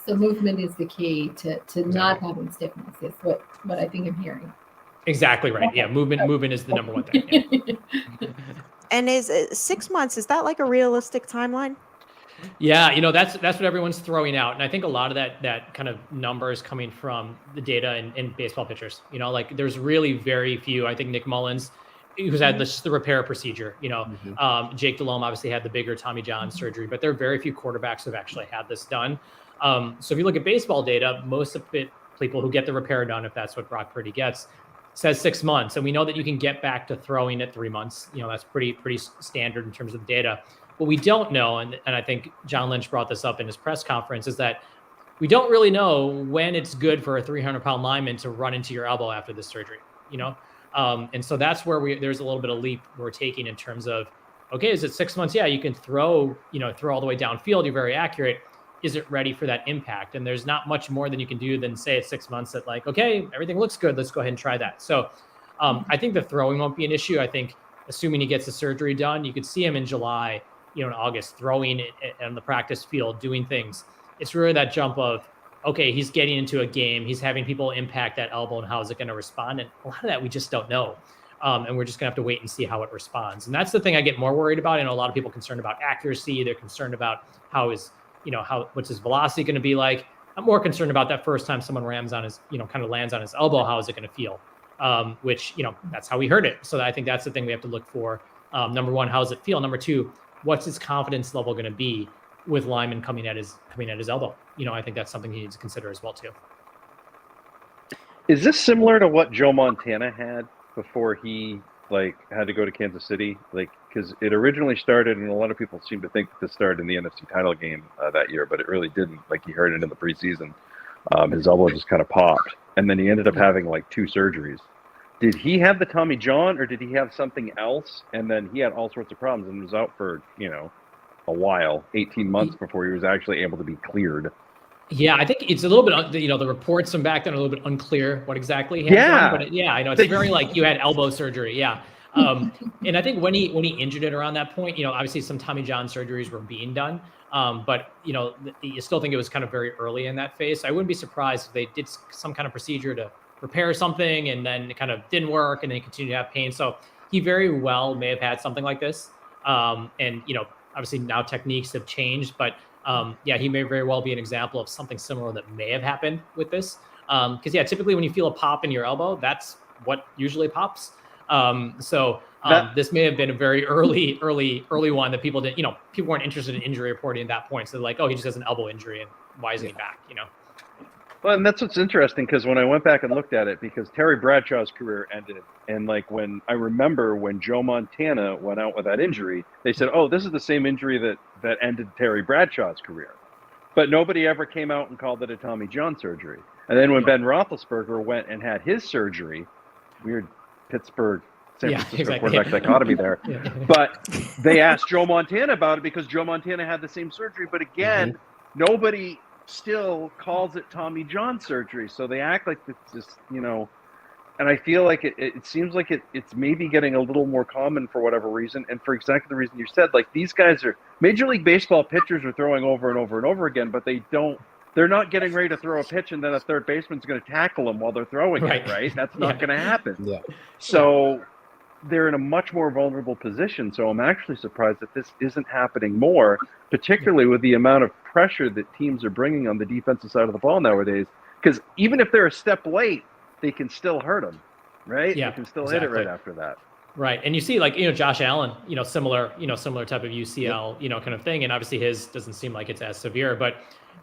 So movement is the key to not having stiffness. Is what I think I'm hearing. Exactly right. Yeah, movement is the number one thing. Yeah. And is 6 months, is that like a realistic timeline? Yeah, that's what everyone's throwing out, and I think a lot of that kind of number is coming from the data in baseball pitchers. Like there's really very few. I think Nick Mullins, who's had the repair procedure. Jake Delhomme obviously had the bigger Tommy John surgery, but there are very few quarterbacks who've actually had this done. So if you look at baseball data, most of it, people who get the repair done, if that's what Brock Purdy gets, says 6 months. And we know that you can get back to throwing at 3 months. That's pretty standard in terms of data. What we don't know, and I think John Lynch brought this up in his press conference, is that we don't really know when it's good for a 300-pound lineman to run into your elbow after this surgery, And so that's where there's a little bit of leap we're taking in terms of, okay, is it 6 months? Yeah, you can throw all the way downfield. You're very accurate. Is it ready for that impact? And there's not much more than you can do than say at 6 months that like, okay, everything looks good. Let's go ahead and try that. So I think the throwing won't be an issue. I think assuming he gets the surgery done, you could see him in July, in August, throwing it on the practice field, doing things. It's really that jump of, okay, he's getting into a game. He's having people impact that elbow, and how is it going to respond? And a lot of that we just don't know. And we're just going to have to wait and see how it responds. And that's the thing I get more worried about. I know a lot of people are concerned about accuracy. They're concerned about what's his velocity going to be like. I'm more concerned about that first time someone rams on his, kind of lands on his elbow. How is it going to feel? Which, that's how we heard it. So I think that's the thing we have to look for. Number one, how does it feel? Number two, what's his confidence level going to be with linemen coming at his elbow? I think that's something he needs to consider as well too. Is this similar to what Joe Montana had before he had to go to Kansas City? Because it originally started, and a lot of people seem to think that this started in the NFC title game that year, but it really didn't. He heard it in the preseason. His elbow just kind of popped, and then he ended up having 2 surgeries. Did he have the Tommy John, or did he have something else? And then he had all sorts of problems and was out for, a while, 18 months before he was actually able to be cleared. Yeah, I think it's a little bit, the reports from back then are a little bit unclear what exactly he had done, but I know it's very you had elbow surgery. Yeah. And I think when he injured it around that point, obviously some Tommy John surgeries were being done. But you still think it was kind of very early in that phase. So I wouldn't be surprised if they did some kind of procedure to repair something and then it kind of didn't work and then continued to have pain. So he very well may have had something like this. And obviously now techniques have changed, but he may very well be an example of something similar that may have happened with this. Because typically when you feel a pop in your elbow, that's what usually pops. This may have been a very early one that people didn't, people weren't interested in injury reporting at that point. So they're like, oh, he just has an elbow injury and why isn't he back? Well, and that's what's interesting, because when I went back and looked at it, because Terry Bradshaw's career ended, and when I remember when Joe Montana went out with that injury, they said, oh, this is the same injury that ended Terry Bradshaw's career. But nobody ever came out and called it a Tommy John surgery. And then when Ben Roethlisberger went and had his surgery, weird Pittsburgh, San Francisco quarterback dichotomy there. But they asked Joe Montana about it because Joe Montana had the same surgery. But again, nobody still calls it Tommy John surgery. So they act like it's just, and I feel like it seems like it's maybe getting a little more common for whatever reason. And for exactly the reason you said, these guys are Major League Baseball pitchers are throwing over and over and over again, but they're not getting ready to throw a pitch and then a third baseman's going to tackle them while they're throwing it, right? That's not going to happen. Yeah. So they're in a much more vulnerable position. So I'm actually surprised that this isn't happening more, particularly with the amount of pressure that teams are bringing on the defensive side of the ball nowadays. Because even if they're a step late, they can still hurt them, right? Yeah, they can still hit it right after that. Right. And you see Josh Allen, similar type of UCL, kind of thing. And obviously his doesn't seem like it's as severe, but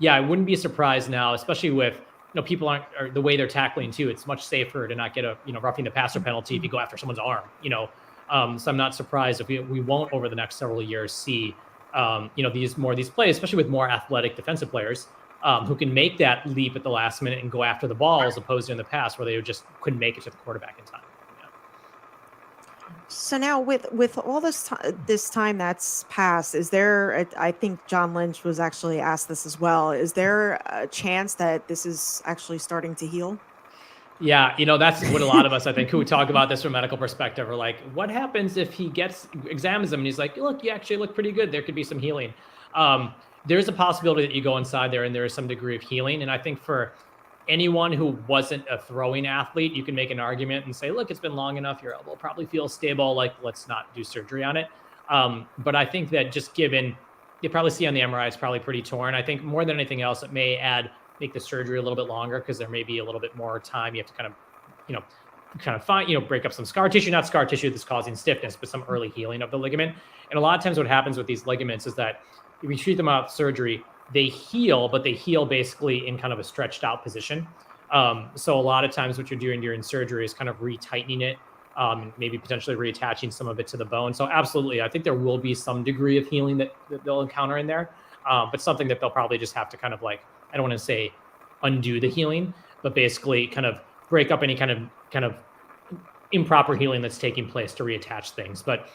I wouldn't be surprised now, especially with, people aren't, or the way they're tackling too. It's much safer to not get a, roughing the passer penalty if you go after someone's arm, so I'm not surprised if we won't over the next several years see, these plays, especially with more athletic defensive players, who can make that leap at the last minute and go after the ball, as opposed to in the past where they just couldn't make it to the quarterback in time. So now with all this time that's passed, is there? I think John Lynch was actually asked this as well. Is there a chance that this is actually starting to heal? Yeah, that's what a lot of us, I think, who talk about this from a medical perspective are like, what happens if he examines him and he's like, look, you actually look pretty good. There could be some healing. There's a possibility that you go inside there and there is some degree of healing. And I think for anyone who wasn't a throwing athlete, you can make an argument and say, look, it's been long enough. Your elbow probably feels stable. Like, let's not do surgery on it. But I think that just given, you probably see on the MRI, it's probably pretty torn. I think more than anything else, it may make the surgery a little bit longer because there may be a little bit more time. You have to kind of find, break up some scar tissue, not scar tissue that's causing stiffness, but some early healing of the ligament. And a lot of times what happens with these ligaments is that if you treat them out surgery, they heal, but they heal basically in kind of a stretched out position. So a lot of times what you're doing during surgery is kind of retightening it, maybe potentially reattaching some of it to the bone. So absolutely, I think there will be some degree of healing that they'll encounter in there, but something that they'll probably just have to kind of I don't want to say undo the healing, but basically kind of break up any kind of improper healing that's taking place to reattach things. But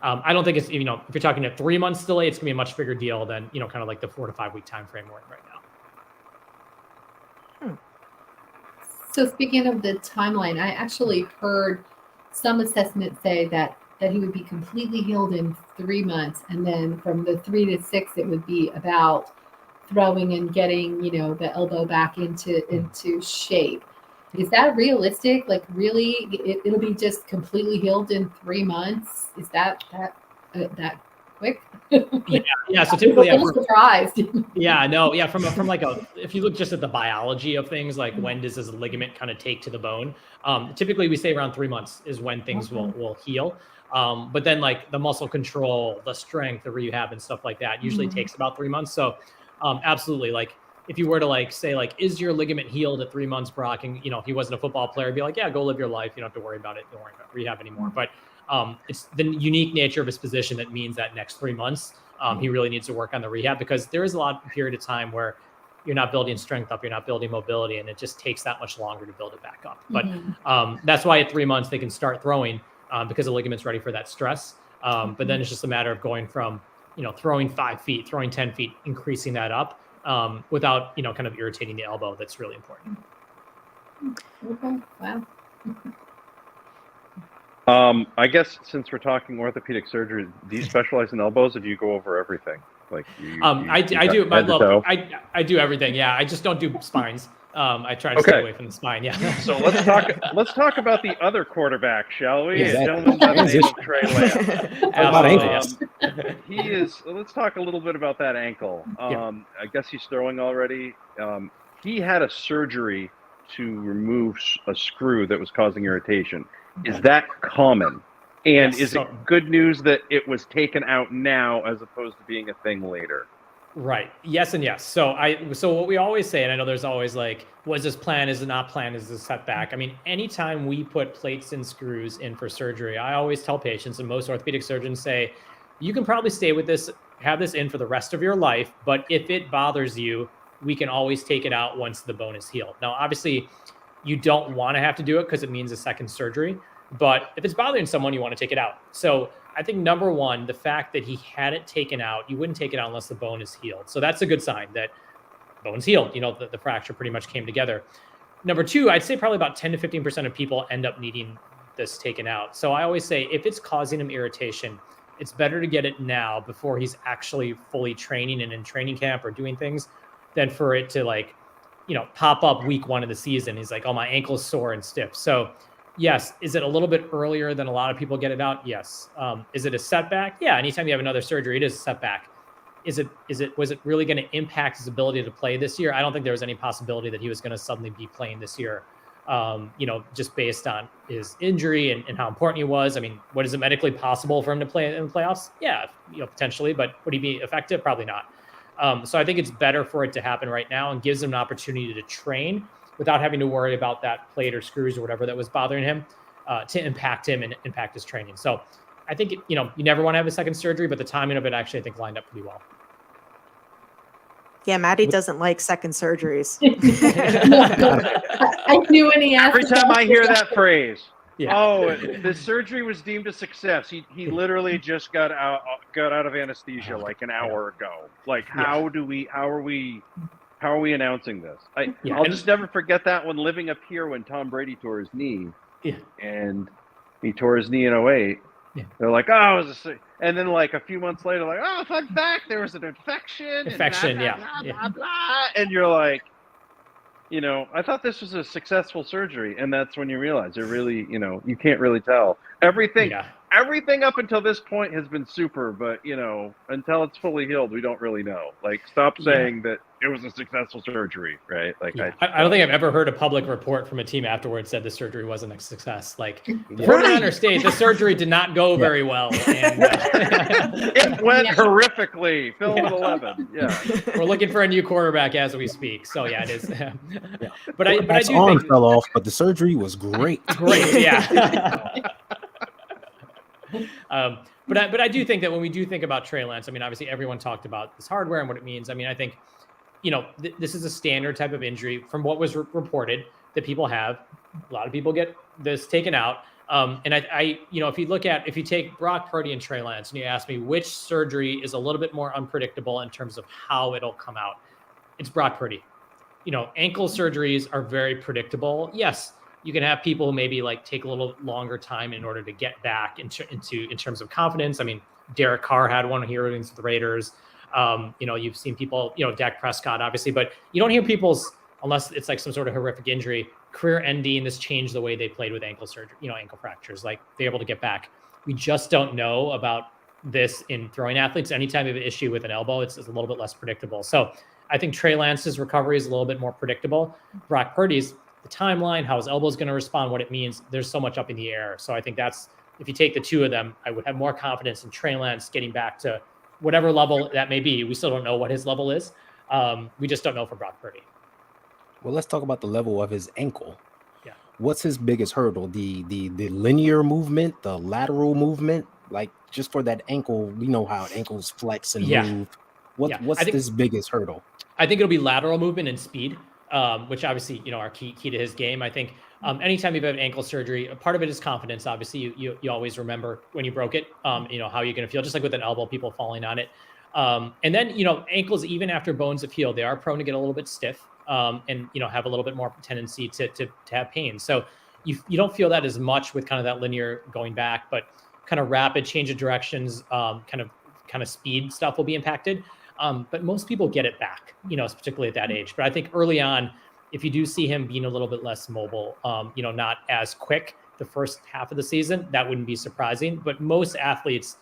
I don't think it's, if you're talking a 3 months delay, it's gonna be a much bigger deal than, kind of like the 4 to 5 week time frame we're in right now. So speaking of the timeline, I actually heard some assessments say that he would be completely healed in 3 months. And then from the 3 to 6, it would be about throwing and getting, the elbow back into shape. Is that realistic? Like, really, it'll be just completely healed in 3 months? Is that quick? Yeah. So typically, I'm surprised. From if you look just at the biology of things, like when does this ligament kind of take to the bone? Typically, we say around 3 months is when things will heal. But then like the muscle control, the strength, the rehab, and stuff like that usually takes about 3 months. So absolutely, like if you were to say is your ligament healed at 3 months, Brock, and if he wasn't a football player, be like, yeah, go live your life. You don't have to worry about it. Don't worry about rehab anymore. But it's the unique nature of his position that means that next 3 months, he really needs to work on the rehab, because there is a lot of period of time where you're not building strength up, you're not building mobility, and it just takes that much longer to build it back up. But that's why at 3 months they can start throwing because the ligament's ready for that stress. But then it's just a matter of going from, throwing 5 feet, throwing 10 feet, increasing that up without, kind of irritating the elbow. That's really important. Okay. Wow. I guess since we're talking orthopedic surgery, do you specialize in elbows, or do you go over everything? Like I do everything. Yeah, I just don't do spines. I try to stay away from the spine. Yeah. So let's talk about the other quarterback, shall we? Exactly. A gentleman by the name of Trey Lamb. Let's talk a little bit about that ankle. I guess he's throwing already. He had a surgery to remove a screw that was causing irritation. Is that common? And is it good news that it was taken out now as opposed to being a thing later? Right. Yes and yes. So what we always say, and I know there's always was this planned? Is it not planned? Is this setback? I mean, anytime we put plates and screws in for surgery, I always tell patients, and most orthopedic surgeons say, you can probably stay with this, have this in for the rest of your life, but if it bothers you, we can always take it out once the bone is healed. Now, obviously, you don't want to have to do it because it means a second surgery. But if it's bothering someone, you want to take it out. So I think number one, the fact that he had it taken out, you wouldn't take it out unless the bone is healed. So that's a good sign that bone's healed. The fracture pretty much came together. Number two, I'd say probably about 10 to 15% of people end up needing this taken out. So I always say if it's causing him irritation, it's better to get it now before he's actually fully training and in training camp or doing things than for it to pop up week 1 of the season. He's like, oh, my ankle's sore and stiff. So yes. Is it a little bit earlier than a lot of people get it out? Yes. Is it a setback? Yeah. Anytime you have another surgery, it is a setback. Was it really going to impact his ability to play this year? I don't think there was any possibility that he was going to suddenly be playing this year. Just based on his injury and how important he was. I mean, what is it medically possible for him to play in the playoffs? Yeah, potentially, but would he be effective? Probably not. So I think it's better for it to happen right now and gives him an opportunity to train without having to worry about that plate or screws or whatever that was bothering him to impact him and impact his training. So I think, you never want to have a second surgery, but the timing of it actually, I think, lined up pretty well. Yeah, Maddie doesn't like second surgeries. I knew when he asked. Every time I hear that phrase, Yeah. oh, the surgery was deemed a success. He literally just got out of anesthesia like an hour ago. Like, how are we announcing this? I'll just never forget that one living up here when Tom Brady tore his knee. Yeah. And he tore his knee in 2008. Yeah. They're like, oh, it was and then like a few months later, like, oh, fun fact, there was an infection. Blah, Blah, blah. And you're like, I thought this was a successful surgery, and that's when you realize it really, you can't really tell. Everything up until this point has been super, but until it's fully healed, we don't really know. Like, stop saying that it was a successful surgery, right? Like, I don't think I've ever heard a public report from a team afterwards said the surgery wasn't a success. Like, the 49ers state the surgery did not go very well. And, it went horrifically. Film at 11. Yeah, we're looking for a new quarterback as we speak. So yeah, it is. But I do arm think fell off, but the surgery was great. Great, yeah. But I do think that when we do think about Trey Lance, I mean, obviously everyone talked about this hardware and what it means. I mean, I think, this is a standard type of injury from what was reported that people have. A lot of people get this taken out. And I if you take Brock Purdy and Trey Lance and you ask me which surgery is a little bit more unpredictable in terms of how it'll come out, it's Brock Purdy. Ankle surgeries are very predictable. Yes, you can have people who maybe like take a little longer time in order to get back in terms of confidence. I mean, Derek Carr had one here against the Raiders. You've seen people, Dak Prescott, obviously, but you don't hear people's, unless it's like some sort of horrific injury, career ending. This changed the way they played with ankle surgery, ankle fractures, like they're able to get back. We just don't know about this in throwing athletes. Anytime you have an issue with an elbow, it's a little bit less predictable. So I think Trey Lance's recovery is a little bit more predictable. Brock Purdy's, the timeline, how his elbow is going to respond, what it means, there's so much up in the air. So I think if you take the two of them, I would have more confidence in Trey Lance getting back to whatever level that may be. We still don't know what his level is. We just don't know for Brock Purdy. Well, let's talk about the level of his ankle. Yeah. What's his biggest hurdle? The linear movement, the lateral movement? Like, just for that ankle, we know how ankles flex and move. What's his biggest hurdle? I think it'll be lateral movement and speed, which obviously, are key to his game. I think anytime you've had ankle surgery, a part of it is confidence. Obviously, you always remember when you broke it, how you're going to feel, just like with an elbow, people falling on it. And then, ankles, even after bones have healed, they are prone to get a little bit stiff and, have a little bit more tendency to have pain. So you don't feel that as much with kind of that linear going back, but kind of rapid change of directions, kind of speed stuff will be impacted. But most people get it back, particularly at that age. But I think early on, if you do see him being a little bit less mobile, not as quick the first half of the season, that wouldn't be surprising. But most athletes,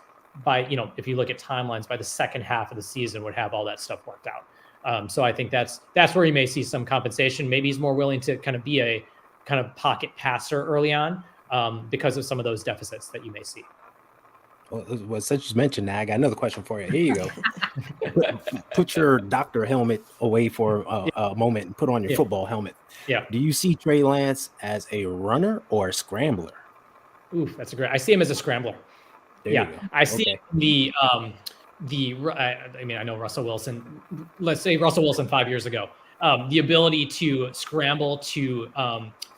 if you look at timelines, by the second half of the season would have all that stuff worked out. So I think that's where you may see some compensation. Maybe he's more willing to kind of be a kind of pocket passer early on because of some of those deficits that you may see. Well, since you mentioned that, I got another question for you. Here you go. Put your doctor helmet away for a moment and put on your football helmet. Yeah. Do you see Trey Lance as a runner or a scrambler? Ooh, that's I see him as a scrambler. There you go. I see I know Russell Wilson. Let's say Russell Wilson 5 years ago. The ability to scramble to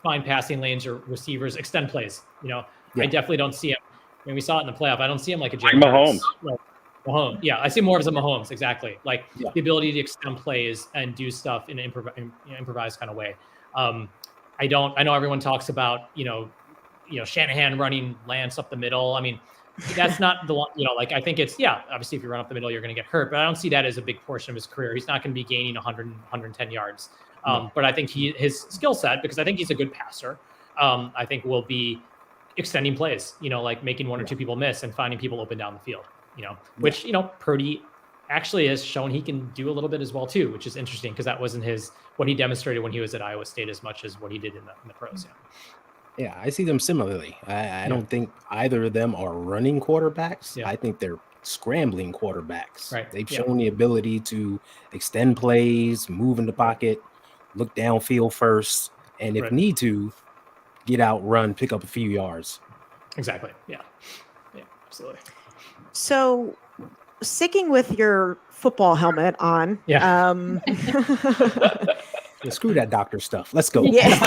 find passing lanes or receivers, extend plays. I definitely don't see him. I mean, we saw it in the playoff. I don't see him like a Jalen Mahomes. Mahomes. Yeah, I see more as a Mahomes, exactly. Like the ability to extend plays and do stuff in an improvised kind of way. I know everyone talks about, Shanahan running Lance up the middle. I mean, that's not the one, I think it's, obviously if you run up the middle, you're going to get hurt, but I don't see that as a big portion of his career. He's not going to be gaining 100, 110 yards. But I think his skill set, because I think he's a good passer, I think will be extending plays, like making one or two people miss and finding people open down the field, which, Purdy actually has shown he can do a little bit as well too, which is interesting because that wasn't what he demonstrated when he was at Iowa State as much as what he did in the pros. Yeah, I see them similarly. I don't think either of them are running quarterbacks. I think they're scrambling quarterbacks. Right. They've shown the ability to extend plays, move in the pocket, look downfield first, and if need to, get out, run, pick up a few yards. Exactly. Yeah, absolutely. So sticking with your football helmet on. Yeah. Yeah, screw that doctor stuff. Let's go. Yeah.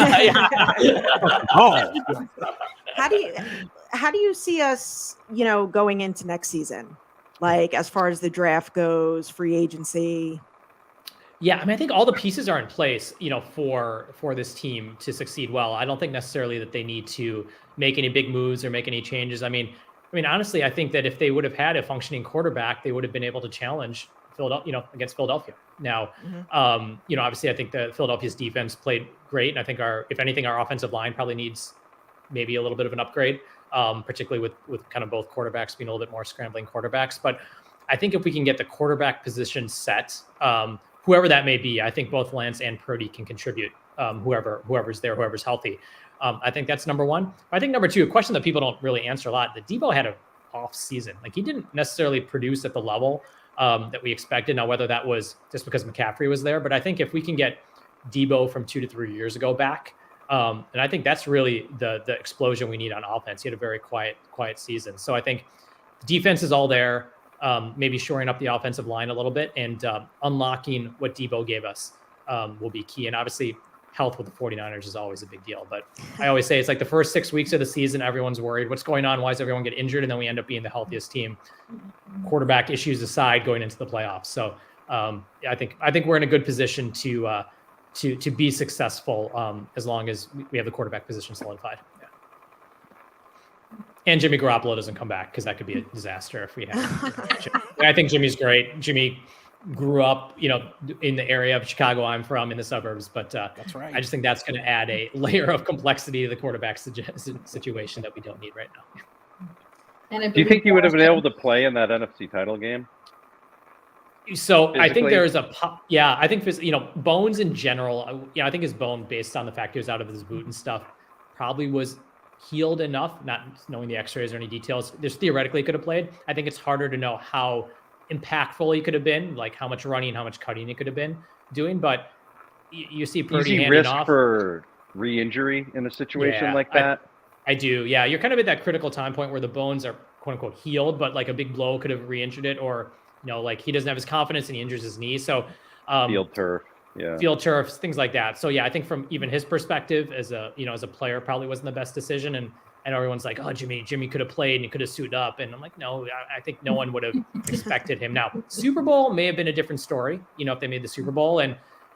Oh, How do you see us, going into next season? Like as far as the draft goes, free agency. Yeah, I mean, I think all the pieces are in place, for this team to succeed well. I don't think necessarily that they need to make any big moves or make any changes. I mean, honestly, I think that if they would have had a functioning quarterback, they would have been able to challenge Philadelphia, against Philadelphia. Now, obviously, I think that Philadelphia's defense played great, and I think if anything, our offensive line probably needs maybe a little bit of an upgrade, particularly with kind of both quarterbacks being a little bit more scrambling quarterbacks. But I think if we can get the quarterback position set, whoever that may be, I think both Lance and Purdy can contribute. Whoever's there, whoever's healthy. I think that's number one. I think number two, a question that people don't really answer a lot, that Debo had an off season. Like, he didn't necessarily produce at the level that we expected. Now, whether that was just because McCaffrey was there, but I think if we can get Debo from 2 to 3 years ago back, and I think that's really the explosion we need on offense. He had a very quiet season. So I think defense is all there. Maybe shoring up the offensive line a little bit, and unlocking what Debo gave us will be key. And obviously, health with the 49ers is always a big deal. But I always say it's like the first 6 weeks of the season, everyone's worried. What's going on? Why does everyone get injured? And then we end up being the healthiest team, quarterback issues aside, going into the playoffs. So I think we're in a good position to be successful as long as we have the quarterback position solidified. Yeah. And Jimmy Garoppolo doesn't come back, because that could be a disaster if we have. I think Jimmy's great. Jimmy grew up, in the area of Chicago I'm from, in the suburbs, but that's right. I just think that's going to add a layer of complexity to the quarterback situation that we don't need right now. And Do you think you would have been able to play in that NFC title game? So Physically? I think there's I think, Bones in general, I think his bone, based on the fact he was out of his boot and stuff, probably was healed enough, not knowing the x-rays or any details. There's theoretically could have played. I think it's harder to know how impactful he could have been, like how much running, how much cutting he could have been doing. But you see Purdy Easy handing risk off for re-injury in a situation like that. I do. Yeah. You're kind of at that critical time point where the bones are quote unquote healed, but like a big blow could have re-injured it, or, like he doesn't have his confidence and he injures his knee. So Field turf. Yeah. Field turf, things like that. So yeah, I think from even his perspective as a player, probably wasn't the best decision. And everyone's like, oh, Jimmy could have played and he could have suited up. And I'm like, no, I think no one would have expected him. Now, Super Bowl may have been a different story, if they made the Super Bowl, and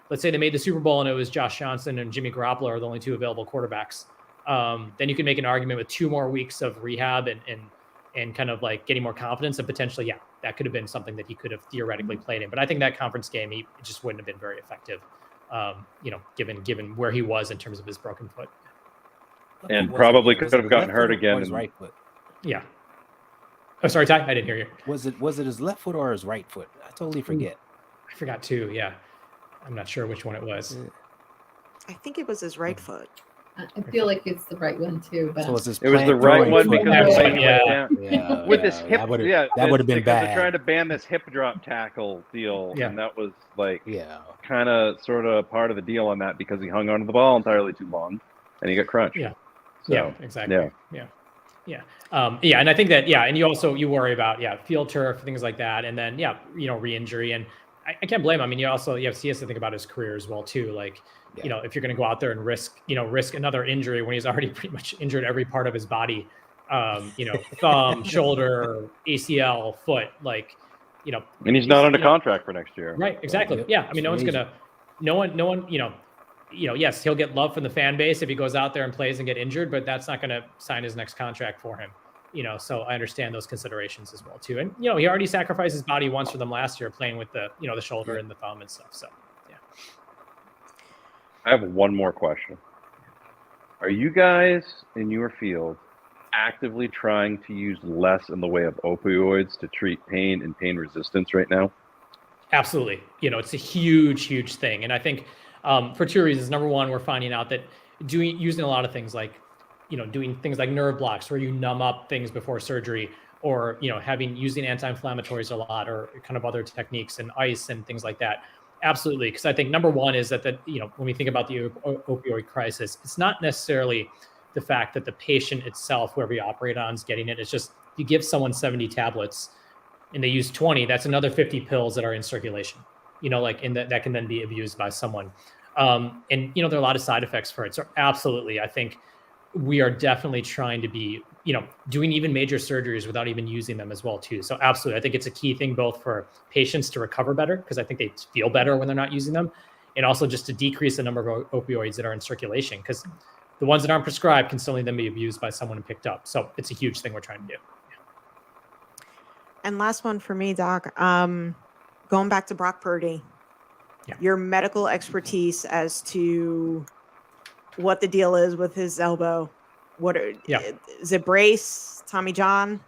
let's say they made the Super Bowl and it was Josh Johnson and Jimmy Garoppolo are the only two available quarterbacks. Then you can make an argument with 2 more weeks of rehab and kind of like getting more confidence, and potentially, yeah, that could have been something that he could have theoretically played in. But I think that conference game, he just wouldn't have been very effective, given where he was in terms of his broken foot. And probably could have gotten hurt again. His right foot. Yeah. Oh, sorry, Ty, I didn't hear you. Was it his left foot or his right foot? I totally forget. I forgot too. Yeah, I'm not sure which one it was. I think it was his right foot. I feel like it's the right one too, but So it was It was the right one foot. because Yeah. of Yeah, with this hip. that would Yeah, have been because bad. they're trying to ban this hip drop tackle deal, Yeah. and that was like Yeah. kind of sort of part of the deal on that, because he hung onto the ball entirely too long and he got crunched. Yeah. So, Yeah, exactly. yeah. Yeah. And I think that, and you worry about, field turf, things like that. And then, re-injury. And I can't blame him. I mean, you have CS to think about his career as well too. Like, if you're going to go out there and risk another injury when he's already pretty much injured every part of his body, thumb, shoulder, ACL, foot, like, And he's not under contract for next year. Right. Exactly. Yep. Yeah. I mean, It's no one, yes, he'll get love from the fan base if he goes out there and plays and get injured, but that's not going to sign his next contract for him. So I understand those considerations as well too. And, he already sacrificed his body once for them last year, playing with the, the shoulder and the thumb and stuff. So, yeah. I have one more question. Are you guys in your field actively trying to use less in the way of opioids to treat pain and pain resistance right now? Absolutely. It's a huge, huge thing. And I think for 2 reasons. Number one, we're finding out that using a lot of things like, doing things like nerve blocks where you numb up things before surgery, or, using anti-inflammatories a lot, or kind of other techniques and ice and things like that. Absolutely. Because I think number one is that, when we think about the opioid crisis, it's not necessarily the fact that the patient itself, whoever you operate on, is getting it. It's just you give someone 70 tablets, and they use 20, that's another 50 pills that are in circulation, like that can then be abused by someone. And, there are a lot of side effects for it. So absolutely, I think we are definitely trying to be, doing even major surgeries without even using them as well too. So absolutely, I think it's a key thing both for patients to recover better, because I think they feel better when they're not using them, and also just to decrease the number of opioids that are in circulation, because the ones that aren't prescribed can still then be abused by someone and picked up. So it's a huge thing we're trying to do. And last one for me, Doc. Going back to Brock Purdy, your medical expertise as to what the deal is with his elbow. Is it brace, Tommy John?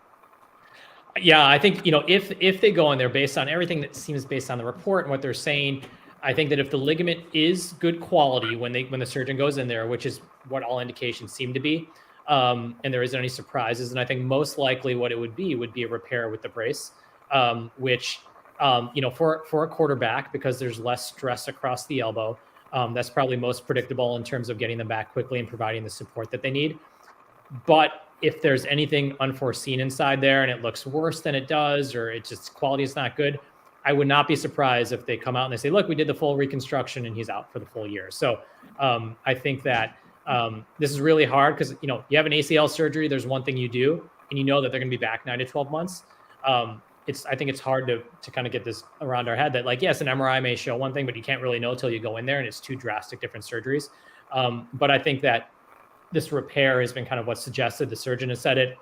Yeah, I think, if they go in there based on everything that seems based on the report and what they're saying, I think that if the ligament is good quality when the surgeon goes in there, which is what all indications seem to be, and there isn't any surprises, and I think most likely what it would be a repair with the brace, which, for a quarterback, because there's less stress across the elbow, that's probably most predictable in terms of getting them back quickly and providing the support that they need. But if there's anything unforeseen inside there and it looks worse than it does, or it just quality is not good, I would not be surprised if they come out and they say, look, we did the full reconstruction and he's out for the full year. So I think that this is really hard because, you have an ACL surgery, there's one thing you do, and that they're going to be back 9 to 12 months. I think it's hard to kind of get this around our head that, like, yes, an MRI may show one thing, but you can't really know till you go in there, and it's two drastic different surgeries. But I think that this repair has been kind of what's suggested. The surgeon has said it.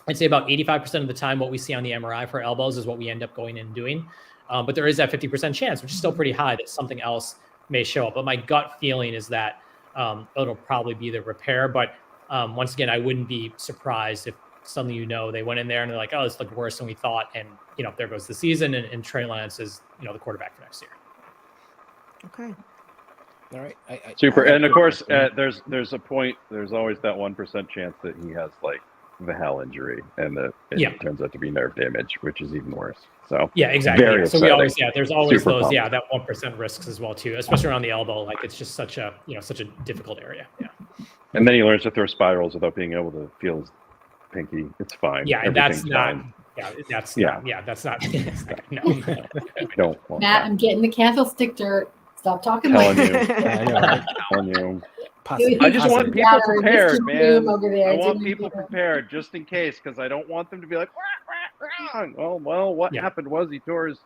I'd say about 85% of the time, what we see on the MRI for elbows is what we end up going in and doing. But there is that 50% chance, which is still pretty high, that something else may show up. But my gut feeling is that it'll probably be the repair. But once again, I wouldn't be surprised if suddenly, they went in there and they're like, oh, this looked worse than we thought. And, there goes the season. And Trey Lance is, the quarterback for next year. Okay. All right. Super. And of course, there's always that 1% chance that he has like the hell injury and it turns out to be nerve damage, which is even worse. So yeah, exactly. Very so we always, there's always Super those, pumped. that 1% risks as well too, especially around the elbow. Like it's just such a difficult area. Yeah. And then he learns to throw spirals without being able to feel his pinky. It's fine. Yeah, and that's Everything's not. fine. That's not. No. I don't want Matt, that. I'm getting the candlestick dirt. Stop talking Telling like you. I know, right? Telling you. Possibly. I just want people Yeah, prepared, whiskey man. room over there. I want Didn't people even- prepared just in case, because I don't want them to be like, wah, wah, wah. Well, what happened was he tore his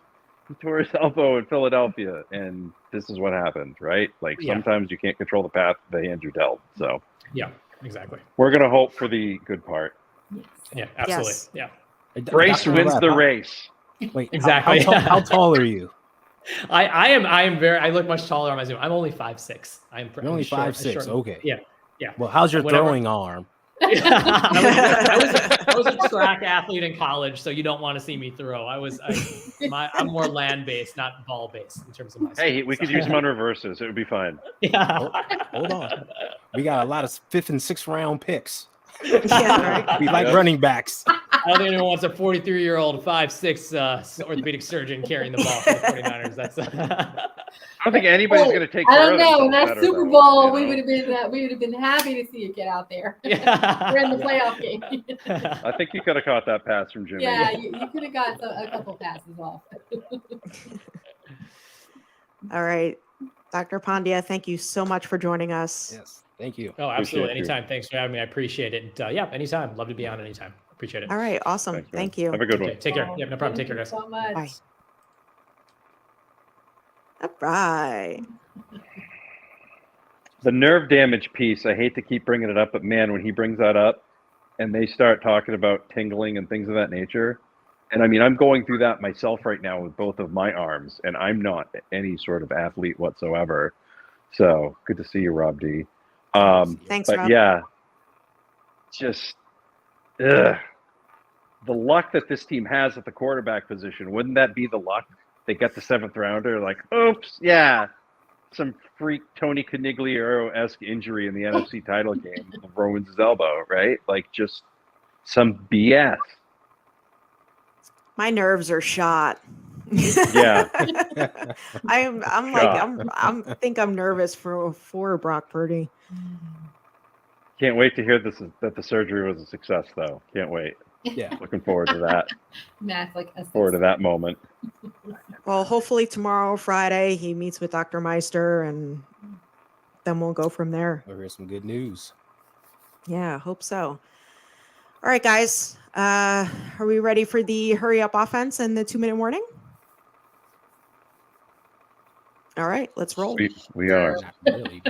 elbow in Philadelphia, and this is what happened, right? Like sometimes you can't control the path the hand you're dealt. So Yeah, exactly. we're gonna hope for the good part. Yes. Yeah, absolutely. Yes. Yeah. Race Dr. wins Rapp, the race. Wait, Exactly. How tall are you? I look much taller on my Zoom. I'm only 5'6". You're only 5'6". Okay. Yeah. Well, how's your Whenever- throwing arm? I was a track athlete in college, so you don't want to see me throw. I'm more land based, not ball based in terms of my. Hey, sport, we could use him on reverses. It would be fine. Yeah. Hold on. We got a lot of 5th and 6th round picks. Yeah, right. We like running backs. I don't think anyone wants a 43-year-old 5'6" orthopedic surgeon carrying the ball for the 49ers. That's. I don't think anybody's going to take I care don't of know. In themselves that better, Super though, Bowl, you we know? would have been happy to see you get out there. Yeah. We're in the playoff game. I think you could have caught that pass from Jimmy. Yeah, you could have got a couple passes off. All right. Dr. Pandya, thank you so much for joining us. Yes. Thank you. Oh, absolutely. Appreciate you. Anytime. Thanks for having me. I appreciate it. And, anytime. Love to be on anytime. Appreciate it. All right. Awesome. Thanks, man. Thank you. Have a good one. Okay, take care. Yeah, no problem. Take care, guys. Thank you so much. Bye. All right. The nerve damage piece, I hate to keep bringing it up, but man, when he brings that up and they start talking about tingling and things of that nature, and I mean, I'm going through that myself right now with both of my arms, and I'm not any sort of athlete whatsoever. So good to see you, Rob D. Thanks, but Rob. yeah, just the luck that this team has at the quarterback position. Wouldn't that be the luck? They get the 7th rounder, like, oops, yeah, some freak Tony Conigliaro-esque injury in the NFC title game ruins his elbow, right? Like just some BS. My nerves are shot. Yeah. I think I'm nervous for Brock Purdy. Can't wait to hear that the surgery was a success, though. Can't wait. Yeah. Looking forward to that. Matt's like, Forward to that moment. Well, hopefully tomorrow, Friday, he meets with Dr. Meister, and then we'll go from there. We'll hear some good news. Yeah, hope so. All right, guys. Are we ready for the hurry up offense and the 2-minute warning? All right, let's roll. We are. Not really.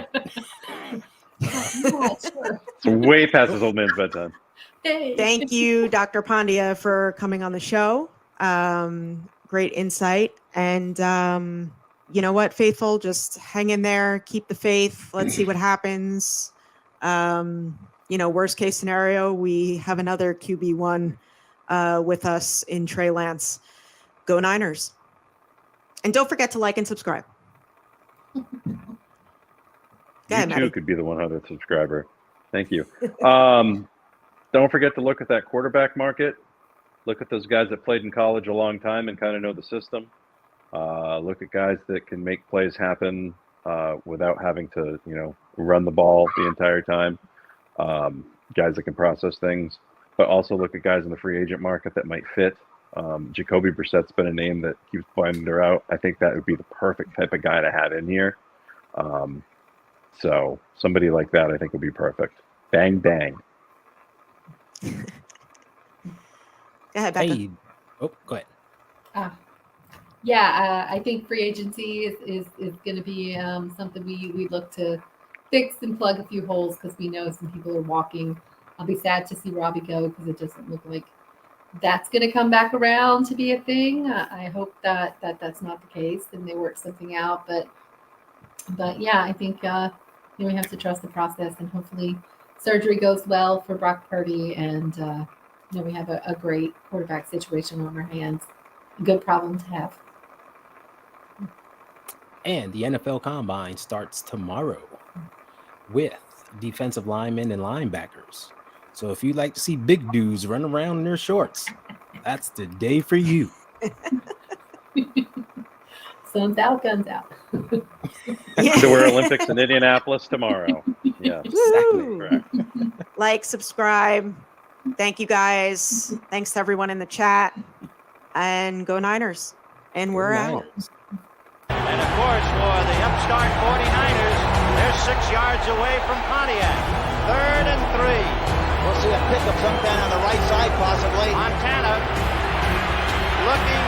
Yeah, sure. It's way past his old man's bedtime. Hey. Thank you, Dr. Pandya, for coming on the show. Great insight. And you know what, Faithful, just hang in there, keep the faith. Let's see what happens. Worst case scenario, we have another QB1 with us in Trey Lance. Go Niners. And don't forget to like and subscribe. Go ahead, You Maddie. too could be the 100th subscriber. Thank you. Don't forget to look at that quarterback market. Look at those guys that played in college a long time and kind of know the system. Look at guys that can make plays happen without having to, run the ball the entire time. Guys that can process things, but also look at guys in the free agent market that might fit. Jacoby Brissett's been a name that keeps finding her out. I think that would be the perfect type of guy to have in here. So somebody like that, I think, would be perfect. Bang, bang. Go ahead, Becca. Hey. Oh, go ahead. I think free agency is going to be something we look to fix and plug a few holes because we know some people are walking. I'll be sad to see Robbie go because it doesn't look like that's going to come back around to be a thing. I hope that that's not the case and they work something out. But yeah, I think we have to trust the process and hopefully surgery goes well for Brock Purdy and we have a great quarterback situation on our hands. A good problem to have. And the NFL Combine starts tomorrow with defensive linemen and linebackers. So if you like to see big dudes run around in their shorts, that's the day for you. Sun's out, guns out. So we're Olympics in Indianapolis tomorrow. Yeah, Woo! correct. Like, subscribe. Thank you, guys. Thanks to everyone in the chat. And go Niners. And we're out. And of course, for the upstart 49ers, they're 6 yards away from Pontiac. 3rd and 3. We'll see a pickup sometime on the right side, possibly. Montana looking,